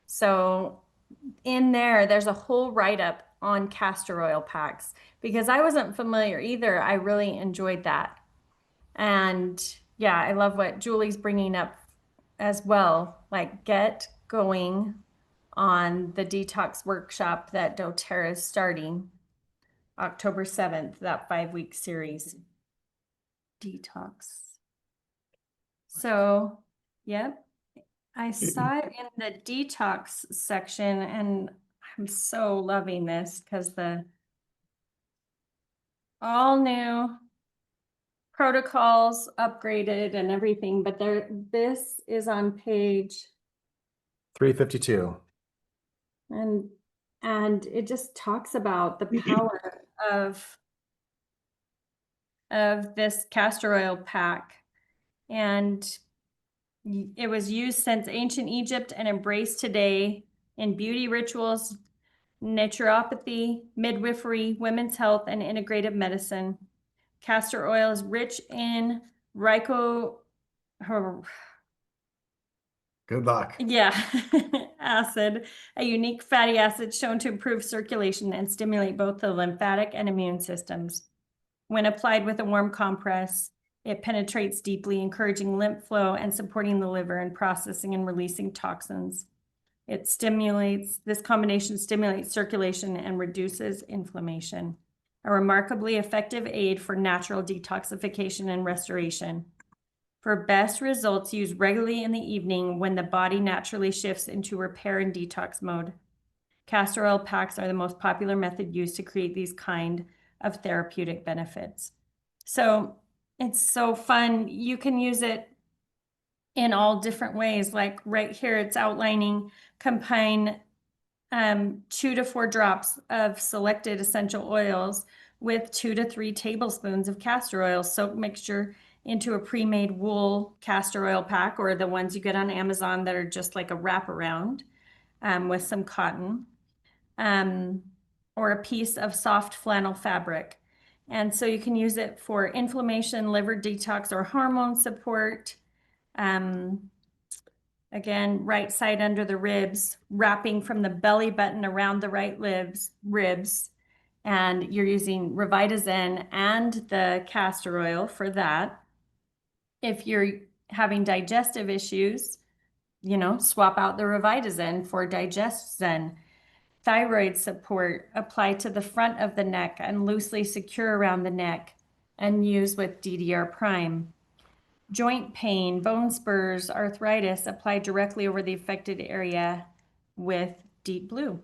So in there's a whole write-up on castor oil packs because I wasn't familiar either. I really enjoyed that. And yeah, I love what Julie's bringing up as well. Like, get going on the detox workshop that doTERRA is starting October 7th, that 5-week series. Detox. So, yep. I saw it in the detox section, and I'm so loving this because the all new protocols upgraded and everything, but this is on page 352. and it just talks about the power of this castor oil pack, and it was used since ancient Egypt and embraced today in beauty rituals, naturopathy, midwifery, women's health, and integrative medicine. Castor oil is rich in Good luck. acid, a unique fatty acid shown to improve circulation and stimulate both the lymphatic and immune systems. When applied with a warm compress, it penetrates deeply, encouraging lymph flow and supporting the liver in processing and releasing toxins. This combination stimulates circulation and reduces inflammation. a remarkably effective aid for natural detoxification and restoration. For best results, use regularly in the evening when the body naturally shifts into repair and detox mode. Castor oil packs are the most popular method used to create these kind of therapeutic benefits. So it's so fun. You can use it in all different ways. Like right here, it's outlining combine 2 to 4 drops of selected essential oils with 2 to 3 tablespoons of castor oil. Soak mixture into a pre-made wool castor oil pack, or the ones you get on Amazon that are just like a wraparound with some cotton, or a piece of soft flannel fabric. And so you can use it for inflammation, liver detox, or hormone support. Again, right side under the ribs, wrapping from the belly button around the right ribs. And you're using RevitaZyme and the castor oil for that. If you're having digestive issues, swap out the RevitaZyme for DigestZyme. Thyroid support, apply to the front of the neck and loosely secure around the neck and use with DDR Prime. Joint pain, bone spurs, arthritis, apply directly over the affected area with Deep Blue.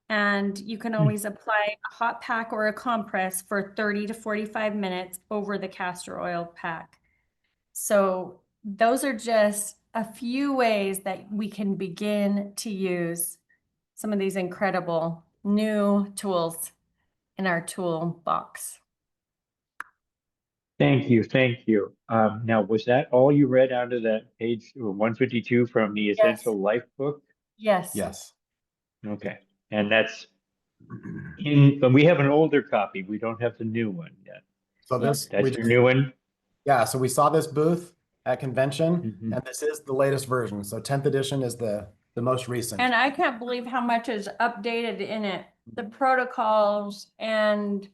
And you can always apply a hot pack or a compress for 30 to 45 minutes over the castor oil pack. So those are just a few ways that we can begin to use some of these incredible new tools in our toolbox. Thank you, thank you. Now, was that all you read out of that page 152 from the Essential Life book? Yes. Yes. Okay, and that's but we have an older copy. We don't have the new one yet. So this, That's your new one? yeah, so we saw this booth at convention, Mhm. and this is the latest version. So 10th edition is the most recent. And I can't believe how much is updated in it. The protocols, and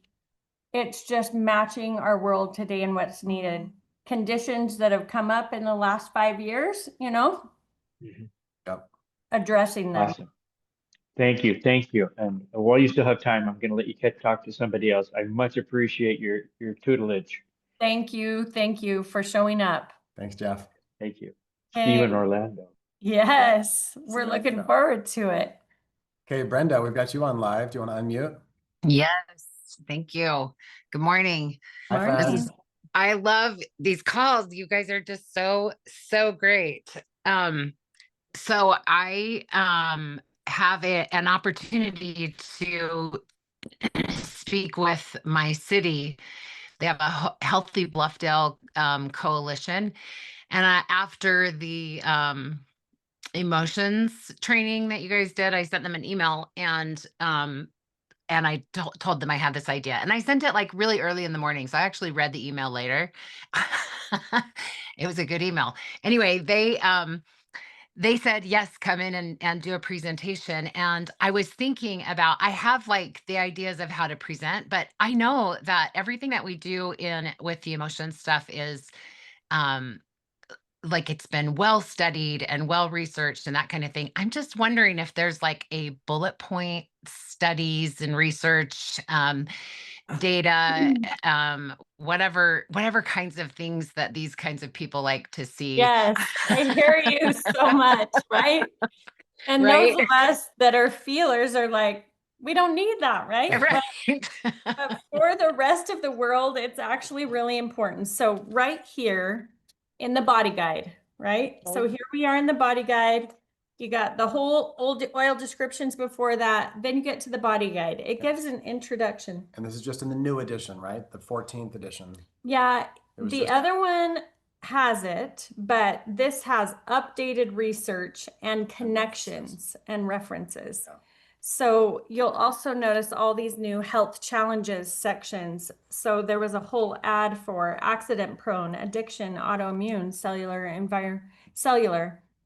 it's just matching our world today and what's needed. Conditions that have come up in the last 5 years, Mhm. Yep. addressing them. Awesome. Thank you, thank you. And while you still have time, I'm going to let you talk to somebody else. I much appreciate your tutelage. Thank you for showing up. Thanks, Jeff. Thank you. Hey. See you in Orlando. Yes, we're looking forward to it. Okay, Brenda, we've got you on live. Do you want to unmute? Yes, thank you. Good morning. Hi, Morning. friends. I love these calls. You guys are just so great. So I have an opportunity to speak with my city. They have a Healthy Bluffdale coalition, and after the emotions training that you guys did, I sent them an email, and I told them I had this idea, and I sent it like really early in the morning. So I actually read the email later. It was a good email. Anyway, they said, yes, come in and do a presentation. And I was thinking about, I have like the ideas of how to present, but I know that everything that we do with the emotion stuff is, like it's been well studied and well researched and that kind of thing. I'm just wondering if there's like a bullet point studies and research, data, whatever kinds of things that these kinds of people like to see. Yes, I hear you so much, right? And Right? those of us that are feelers are like, we don't need that, right? Right. But for the rest of the world, it's actually really important. So right here in the body guide, right? So here we are in the body guide. You got the whole old oil descriptions before that. Then you get to the body guide. It gives an introduction. And this is just in the new edition, right? The 14th edition. Yeah, It was the just- other one has it, but this has updated research and connections and references. Yeah. So you'll also notice all these new health challenges sections. So there was a whole ad for accident prone, addiction, autoimmune, cellular,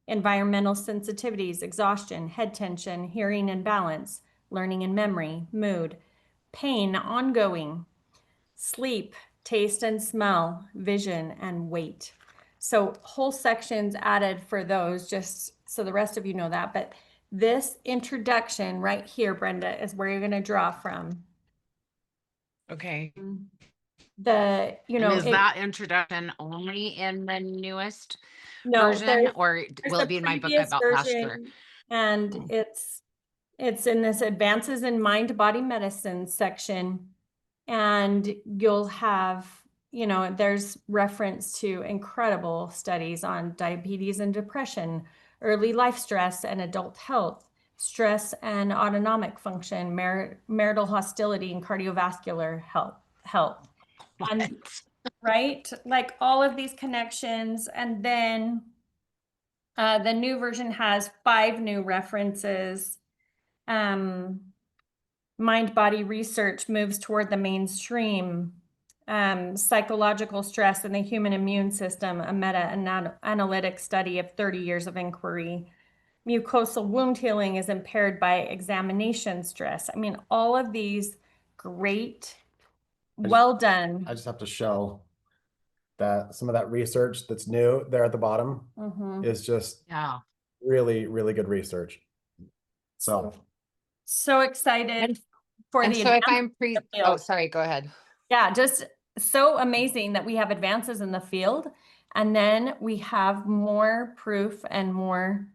environmental sensitivities, exhaustion, head tension, hearing and balance, learning and memory, mood, pain, ongoing, sleep, taste and smell, vision, and weight. So whole sections added for those, just so the rest of you know that. But this introduction right here, Brenda, is where you're going to draw from. Okay. You And know, is that introduction only in the newest no, version, or there's will a it be in my book previous about Castor? version, and it's in this advances in mind body medicine section, and you'll have, you know, there's reference to incredible studies on diabetes and depression, early life stress and adult health, stress and autonomic function, marital hostility and cardiovascular health. And right, like all of these connections. And then the new version has 5 new references. Mind body research moves toward the mainstream. Psychological stress in the human immune system, a meta-analytic study of 30 years of inquiry. Mucosal wound healing is impaired by examination stress. I mean, all of these great, well done. I just have to show that some of that research that's new there at the bottom is just Yeah. really, really good research. So excited And, for and the so if advancements I'm in the oh, field. sorry, go ahead. Yeah, just so amazing that we have advances in the field, and then we have more proof and more,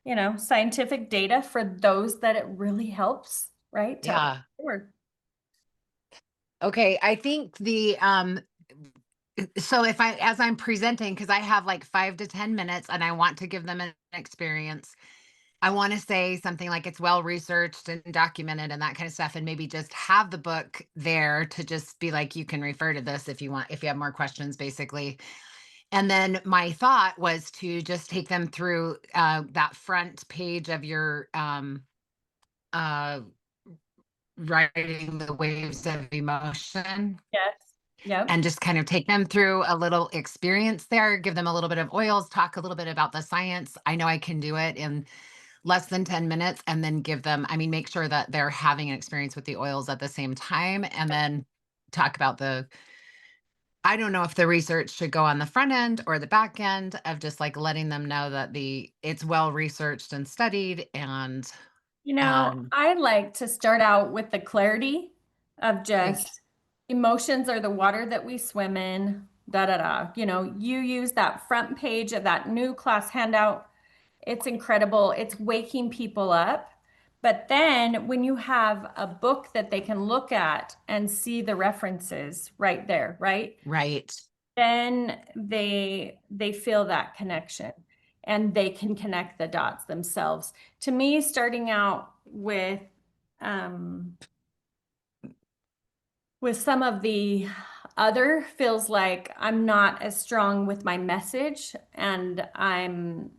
you know, scientific data for those that it really helps, right? Yeah. Forward. Okay, I think so if as I'm presenting, because I have like 5 to 10 minutes and I want to give them an experience, I want to say something like it's well researched and documented and that kind of stuff, and maybe just have the book there to just be like, you can refer to this if you want, if you have more questions, basically. And then my thought was to just take them through that front page of your uh, writing the waves of emotion, Yes. Yep. and just kind of take them through a little experience there, give them a little bit of oils, talk a little bit about the science. I know I can do it in less than 10 minutes, and then give them, I mean, make sure that they're having an experience with the oils at the same time, and then talk about I don't know if the research should go on the front end or the back end of just like letting them know that it's well researched and studied. And You know, I like to start out with the clarity of just emotions are the water that we swim in, da da da. You know, you use that front page of that new class handout. It's incredible. It's waking people up. But then when you have a book that they can look at and see the references right there, right? right. Then they feel that connection and they can connect the dots themselves. To me, starting out with some of the other feels like I'm not as strong with my message, and I'm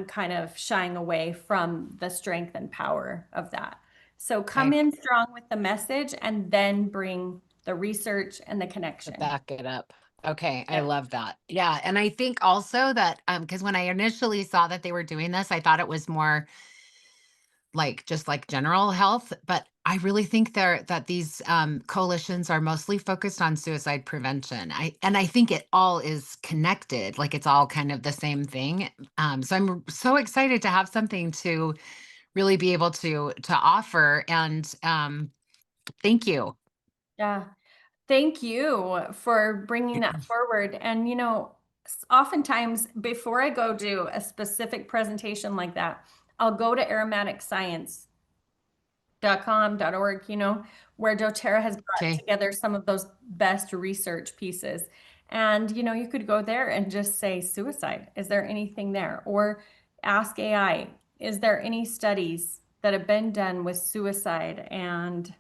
kind of shying away from the strength and power of that. So come in strong with the message and then bring the research and the connection. Back it up. Okay, I Yeah. love that. Yeah, and I think also that because when I initially saw that they were doing this, I thought it was more like just like general health, but I really think that these coalitions are mostly focused on suicide prevention. I think it all is connected, like it's all kind of the same thing. So I'm so excited to have something to really be able to offer. And thank you. Yeah. Thank you for bringing that forward. And, you know, oftentimes before I go do a specific presentation like that, I'll go to aromaticscience.com.org, you know, where doTERRA has brought together some of those best research pieces. And, you know, you could go there and just say suicide. Is there anything there? Or ask AI, is there any studies that have been done with suicide? And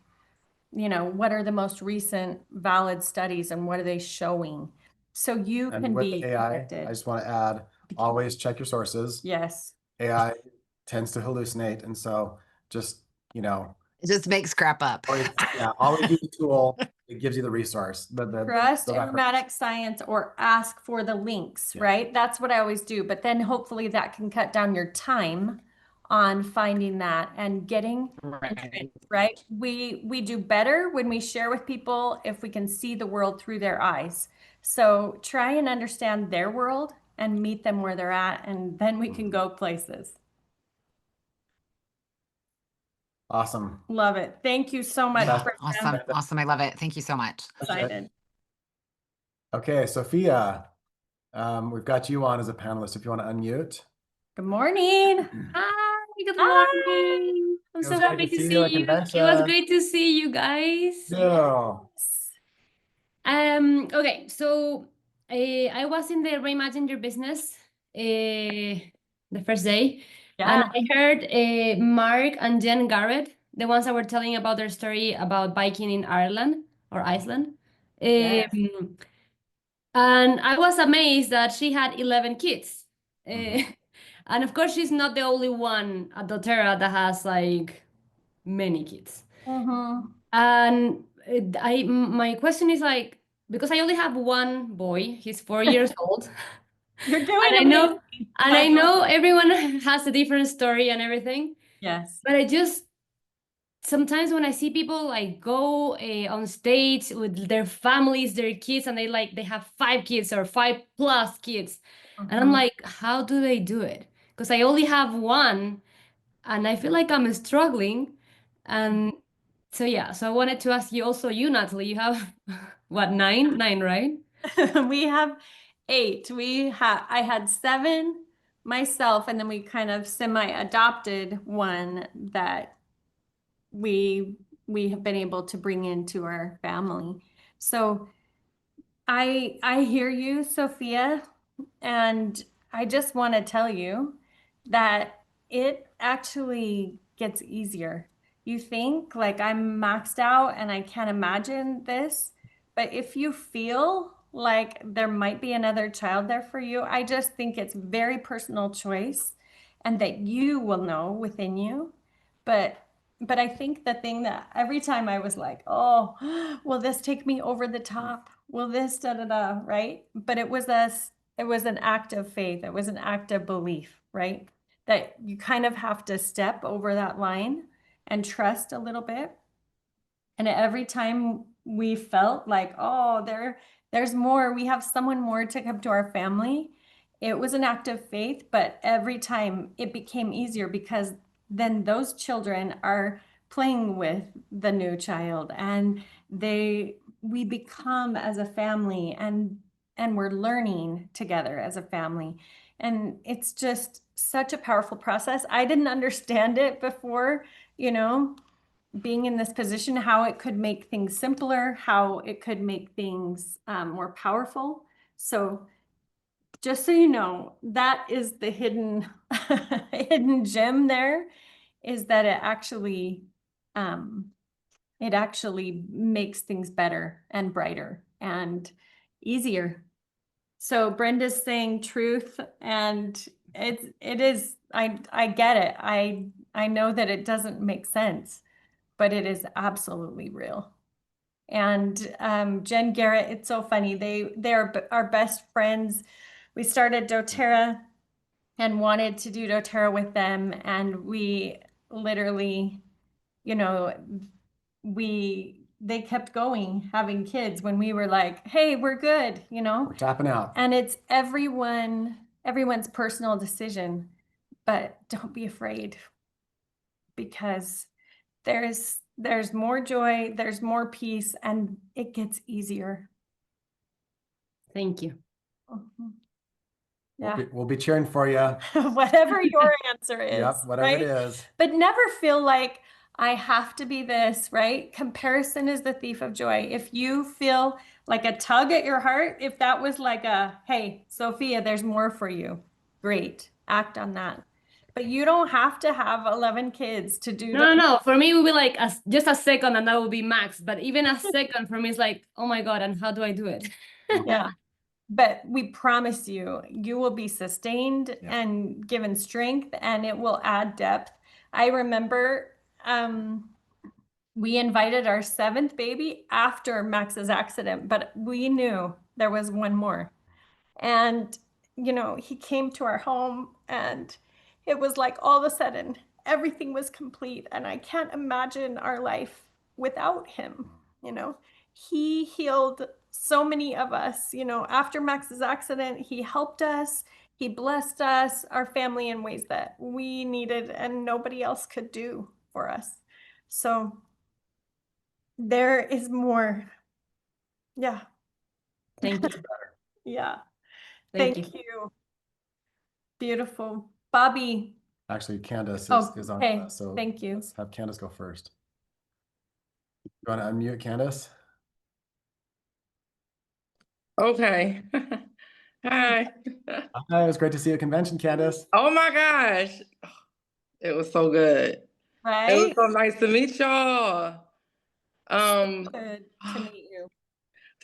you know, what are the most recent valid studies and what are they showing? So you can be AI, connected. I just want to add, always check your sources. Yes. AI tends to hallucinate, and so just, you know, It just makes crap up. Always use a tool. It gives you the resource. Trust aromatic science or ask for the links, right? That's what I always do. But then hopefully that can cut down your time on finding that and getting right. We do better when we share with people if we can see the world through their eyes. So try and understand their world and meet them where they're at, and then we can go places. Awesome. Love it. Thank you so much, That's Brenda. Awesome. Awesome. I love it. Thank you so much. Excited. Okay, Sophia, we've got you on as a panelist. If you want to unmute. Good morning. Hi, good Hi. morning. I'm It so was great happy to to see you see at you. It was convention. great to see you guys. Yeah. Okay, so I was in the Reimagine Your Business the first day, and Yeah. I heard Mark and Jen Garrett, the ones that were telling about their story about biking in Ireland or Iceland. Yes. And I was amazed that she had 11 kids. Mhm. And of course, she's not the only one at doTERRA that has like many kids. Mm-hmm. And my question is like, because I only have one boy, he's 4 years old. You're doing And amazing. I know everyone has a different story and everything, Yes. but I just sometimes when I see people like go on stage with their families, their kids, and they have 5 kids or 5+ kids, and I'm Mhm. like, how do they do it? Because I only have one, and I feel like I'm struggling. And so yeah, so I wanted to ask you also, you, Natalie, you have what, nine, right? We have 8. I had 7 myself, and then we kind of semi-adopted one that we have been able to bring into our family. So I hear you, Sophia, and I just want to tell you that it actually gets easier. You think like I'm maxed out and I can't imagine this, but if you feel like there might be another child there for you, I just think it's very personal choice and that you will know within you. But I think the thing that every time I was like, oh, will this take me over the top? Will this da da da, right? But it was an act of faith. It was an act of belief, right? That you kind of have to step over that line and trust a little bit. And every time we felt like, oh, there's more, we have someone more to come to our family, it was an act of faith, but every time it became easier because then those children are playing with the new child and we become as a family and we're learning together as a family. And it's just such a powerful process. I didn't understand it before, being in this position, how it could make things simpler, how it could make things more powerful. So just so you know, that is the hidden hidden gem there, is that it actually makes things better and brighter and easier. So Brenda's saying truth, and it is, I get it. I know that it doesn't make sense, but it is absolutely real. And Jen Garrett, it's so funny. They're our best friends. We started doTERRA and wanted to do doTERRA with them, and we literally, you know, they kept going, having kids when we were like, hey, we're good, We're tapping out. And it's everyone's personal decision, but don't be afraid, because there's more joy, there's more peace, and it gets easier. Thank you. Mhm. We'll Yeah. we'll be cheering for you. Whatever your answer is, Yep, whatever right? it is. But never feel like I have to be this, right? Comparison is the thief of joy. If you feel like a tug at your heart, if that was like a, hey, Sophia, there's more for you, great, act on that. But you don't have to have 11 kids to do No. For me, it would be like just a second, and that would be max. But even a second for me is like, oh my God, and how do I do it? Yeah. But we promise you, you will be sustained and given strength, and it will add depth. I remember we invited our 7th baby after Max's accident, but we knew there was one more. And, he came to our home, and it was like all of a sudden everything was complete. And I can't imagine our life without him. He healed so many of us. After Max's accident, he helped us. He blessed us, our family, in ways that we needed and nobody else could do for us. So there is more. Yeah. Thank you. Yeah. Thank Thank you. you. Beautiful. Bobby. Actually, Candace Oh, is on, okay. so Thank you. let's have Candace go first. You want to unmute Candace? Okay. Hi. Hi, it was great to see you at convention, Candace. Oh my gosh. It was so good. It was Right? so nice to meet y'all. Good to meet you.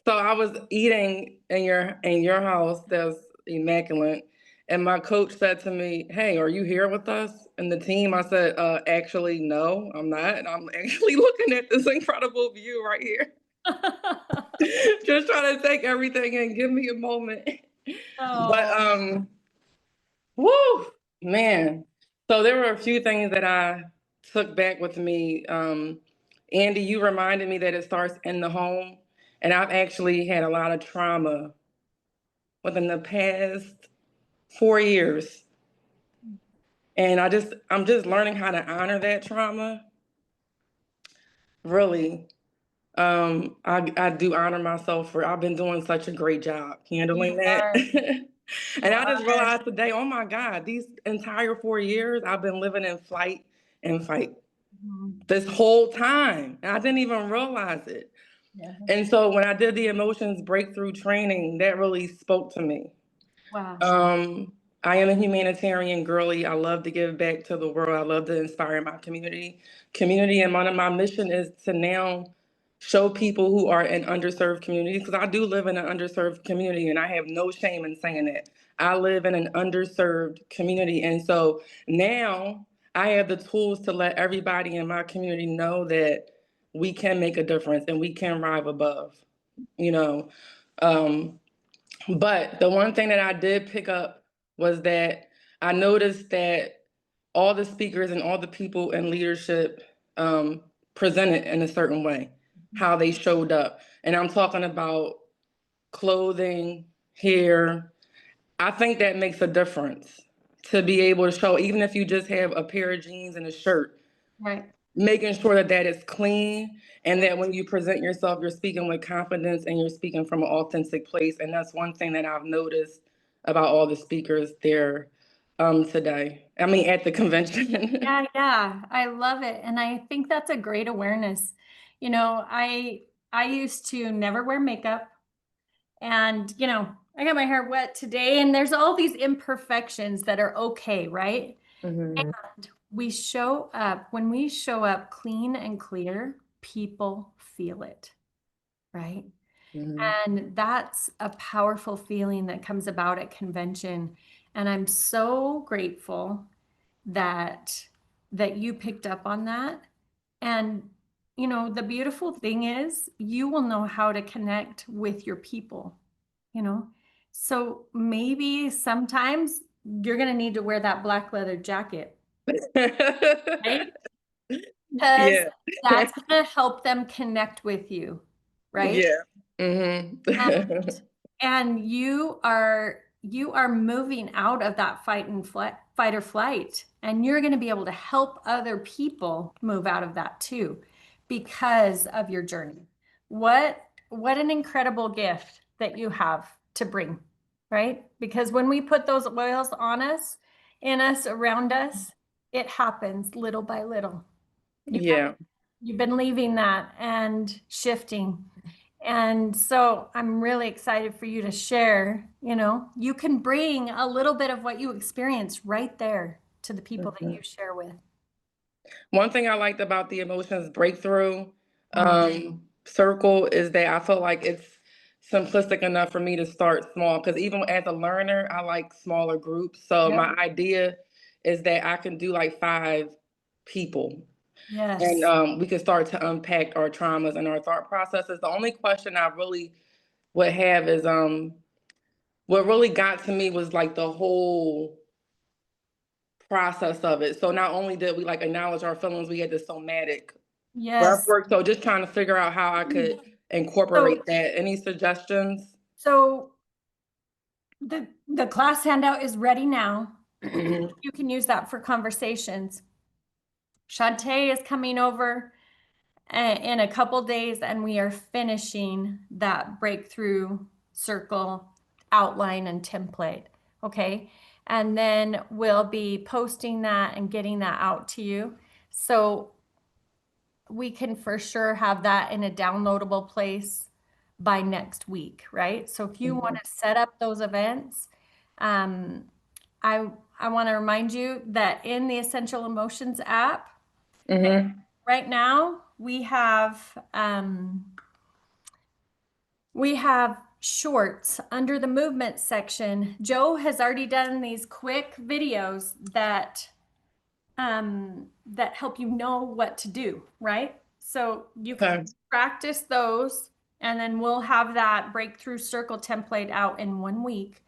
So I was eating in your house that's immaculate. And my coach said to me, "Hey, are you here with us and the team?" I said, actually, no, I'm not. I'm actually looking at this incredible view right here. Just trying to take everything and give me a moment. But Oh, woo, man. So there were a few things that I took back with me. Andy, you reminded me that it starts in the home. And I've actually had a lot of trauma within the past 4 years. And I'm just learning how to honor that trauma. Really. I do honor myself for I've been doing such a great job handling you that. are. And You I just are. realized today, oh my God, these entire 4 years I've been living in flight and fight this whole time. And I didn't even realize it. Yeah. And so when I did the emotions breakthrough training, that really spoke to me. Wow. I am a humanitarian girly. I love to give back to the world. I love to inspire my community. And one of my mission is to now show people who are in underserved communities, because I do live in an underserved community and I have no shame in saying that. I live in an underserved community. And so now I have the tools to let everybody in my community know that we can make a difference and we can rise above, you know. Um, but the one thing that I did pick up was that I noticed that all the speakers and all the people in leadership presented in a certain way, how they showed up. And I'm talking about clothing, hair. I think that makes a difference to be able to show, even if you just have a pair of jeans and a shirt, Right. making sure that that is clean and that when you present yourself, you're speaking with confidence and you're speaking from an authentic place. And that's one thing that I've noticed about all the speakers there today. I mean, at the convention. Yeah, yeah. I love it. And I think that's a great awareness. You know, I used to never wear makeup. And, you know, I got my hair wet today, and there's all these imperfections that are okay, right? Mhm. And when we show up clean and clear, people feel it, right? Mhm. And that's a powerful feeling that comes about at convention. And I'm so grateful that you picked up on that. And you know, the beautiful thing is you will know how to connect with your people, you know. So maybe sometimes you're going to need to wear that black leather jacket, right? Because Yeah. that's going to help them connect with you, right? Yeah. Mhm. And you are moving out of that fight or flight, and you're going to be able to help other people move out of that too because of your journey. What an incredible gift that you have to bring, right? Because when we put those oils on us, in us, around us, it happens little by little. Yeah. You've been leaving that and shifting. And so I'm really excited for you to share, you know, you can bring a little bit of what you experience right there to the people that you share with. One thing I liked about the emotions breakthrough circle is that I feel like it's simplistic enough for me to start small, because even as a learner, I like smaller groups. So Yep. my idea is that I can do like 5 people Yes. and we can start to unpack our traumas and our thought processes. The only question I really would have is what really got to me was like the whole process of it. So not only did we like acknowledge our feelings, we had the somatic breath Yes. work. So just trying to figure out how I could incorporate that. Any suggestions? So the class handout is ready now. Mhm. You can use that for conversations. Shantae is coming over in a couple days, and we are finishing that breakthrough circle outline and template. Okay. And then we'll be posting that and getting that out to you. So we can for sure have that in a downloadable place by next week, right? So if you want to set up those events, I want to remind you that in the Essential Emotions app, right now we have shorts under the movement section. Joe has already done these quick videos that that help you know what to do, right? So you can practice those, and then we'll have that breakthrough circle template out in 1 week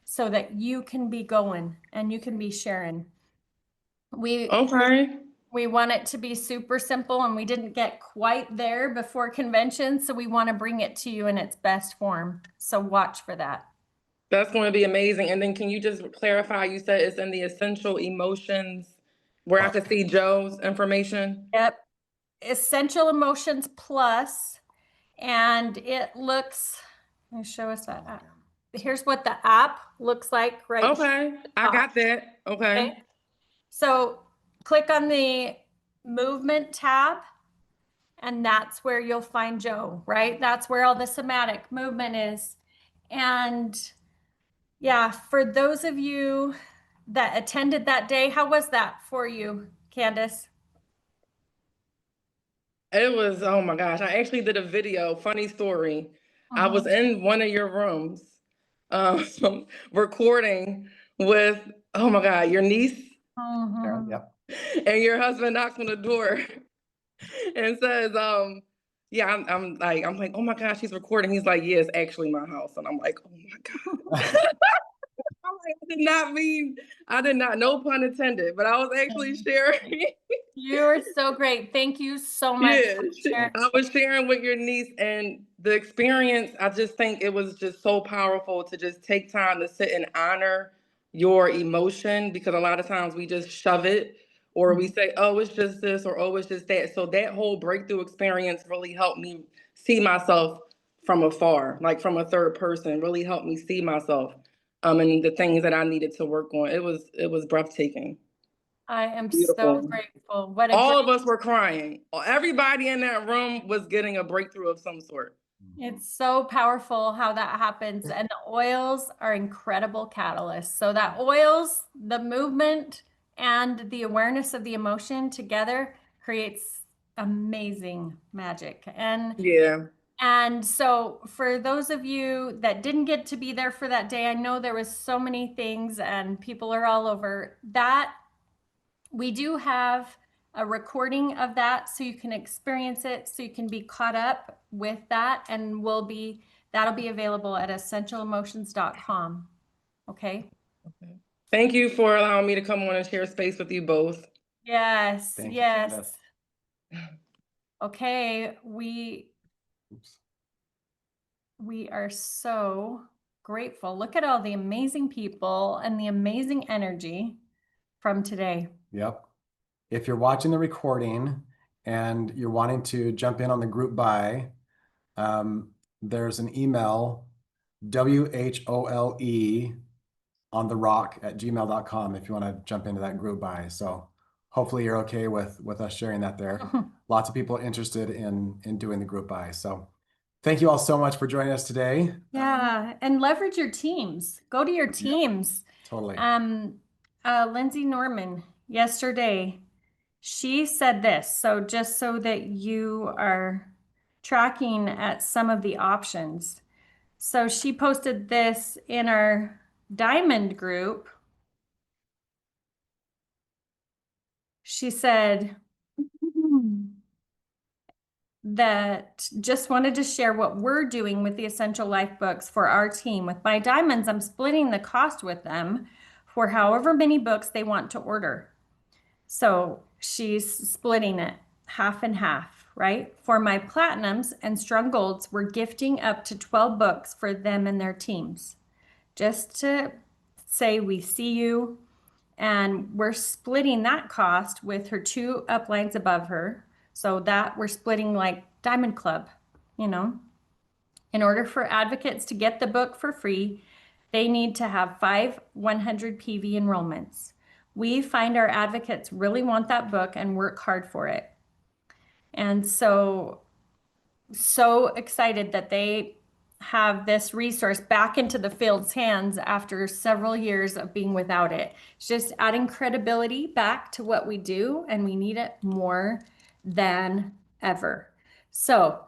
so that you can be going and you can be sharing. We want it to be super simple, and we didn't get quite there before convention, so we want to bring it to you in its best form. So watch for that. That's going to be amazing. And then can you just clarify, you said it's in the Essential Emotions where I can see Joe's information? Yep. Essential Emotions Plus, and it looks, let me show us that app. Here's what the app looks like, right? Okay, I got that. Okay. So click on the movement tab, and that's where you'll find Joe, right? That's where all the somatic movement is. And yeah, for those of you that attended that day, how was that for you, Candace? It was, oh my gosh, I actually did a video, funny story. I was in one of your rooms recording with, oh my God, your niece. Yep. And your husband knocks on the door and says, yeah, I'm like, oh my gosh, he's recording. He's like, yeah, it's actually my house. And I'm like, oh my God. I'm like, I did not, no pun intended, but I was actually sharing. You're so great. Thank you so much. Yeah, I was sharing with your niece, and the experience, I just think it was just so powerful to just take time to sit and honor your emotion, because a lot of times we just shove it, or we say, oh, it's just this, or oh, it's just that. So that whole breakthrough experience really helped me see myself from afar, like from a third person, really helped me see myself and the things that I needed to work on. It was breathtaking. I am Beautiful. so grateful. All of us were crying. Everybody in that room was getting a breakthrough of some sort. It's so powerful how that happens. And the oils are incredible catalysts. So that oils, the movement, and the awareness of the emotion together creates amazing magic. And yeah. And so for those of you that didn't get to be there for that day, I know there was so many things and people are all over that. We do have a recording of that so you can experience it, so you can be caught up with that, and that'll be available at essentialemotions.com. Okay. Thank you for allowing me to come on and share space with you both. Yes. Thank you, yes. Candace. Okay. We are so grateful. Look at all the amazing people and the amazing energy from today. Yep. If you're watching the recording and you're wanting to jump in on the group buy, there's an email, WHOLE on the rock at gmail.com if you want to jump into that group buy. So hopefully you're okay with us sharing that there. Lots of people interested in doing the group buy. So thank you all so much for joining us today. Yeah, and leverage your teams. Go to your teams. Totally. Lindsay Norman yesterday, she said this. So just so that you are tracking at some of the options. So she posted this in our diamond group. She said that just wanted to share what we're doing with the Essential Life books for our team. With my diamonds, I'm splitting the cost with them for however many books they want to order. So she's splitting it half and half, right? For my platinums and strung golds, we're gifting up to 12 books for them and their teams. Just to say we see you, and we're splitting that cost with her 2 uplines above her So that we're splitting like Diamond Club, you know. In order for advocates to get the book for free, they need to have 5 100 PV enrollments. We find our advocates really want that book and work hard for it. And so excited that they have this resource back into the field's hands after several years of being without it. It's just adding credibility back to what we do, and we need it more than ever. So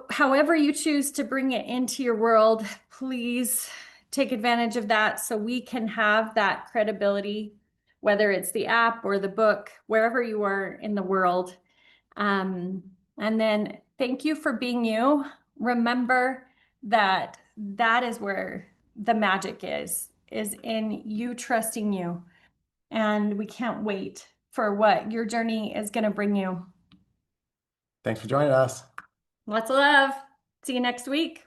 however you choose to bring it into your world, please take advantage of that so we can have that credibility, whether it's the app or the book, wherever you are in the world. And then thank you for being you. Remember that is where the magic is in you trusting you. And we can't wait for what your journey is going to bring you. Thanks for joining us. Lots of love. See you next week.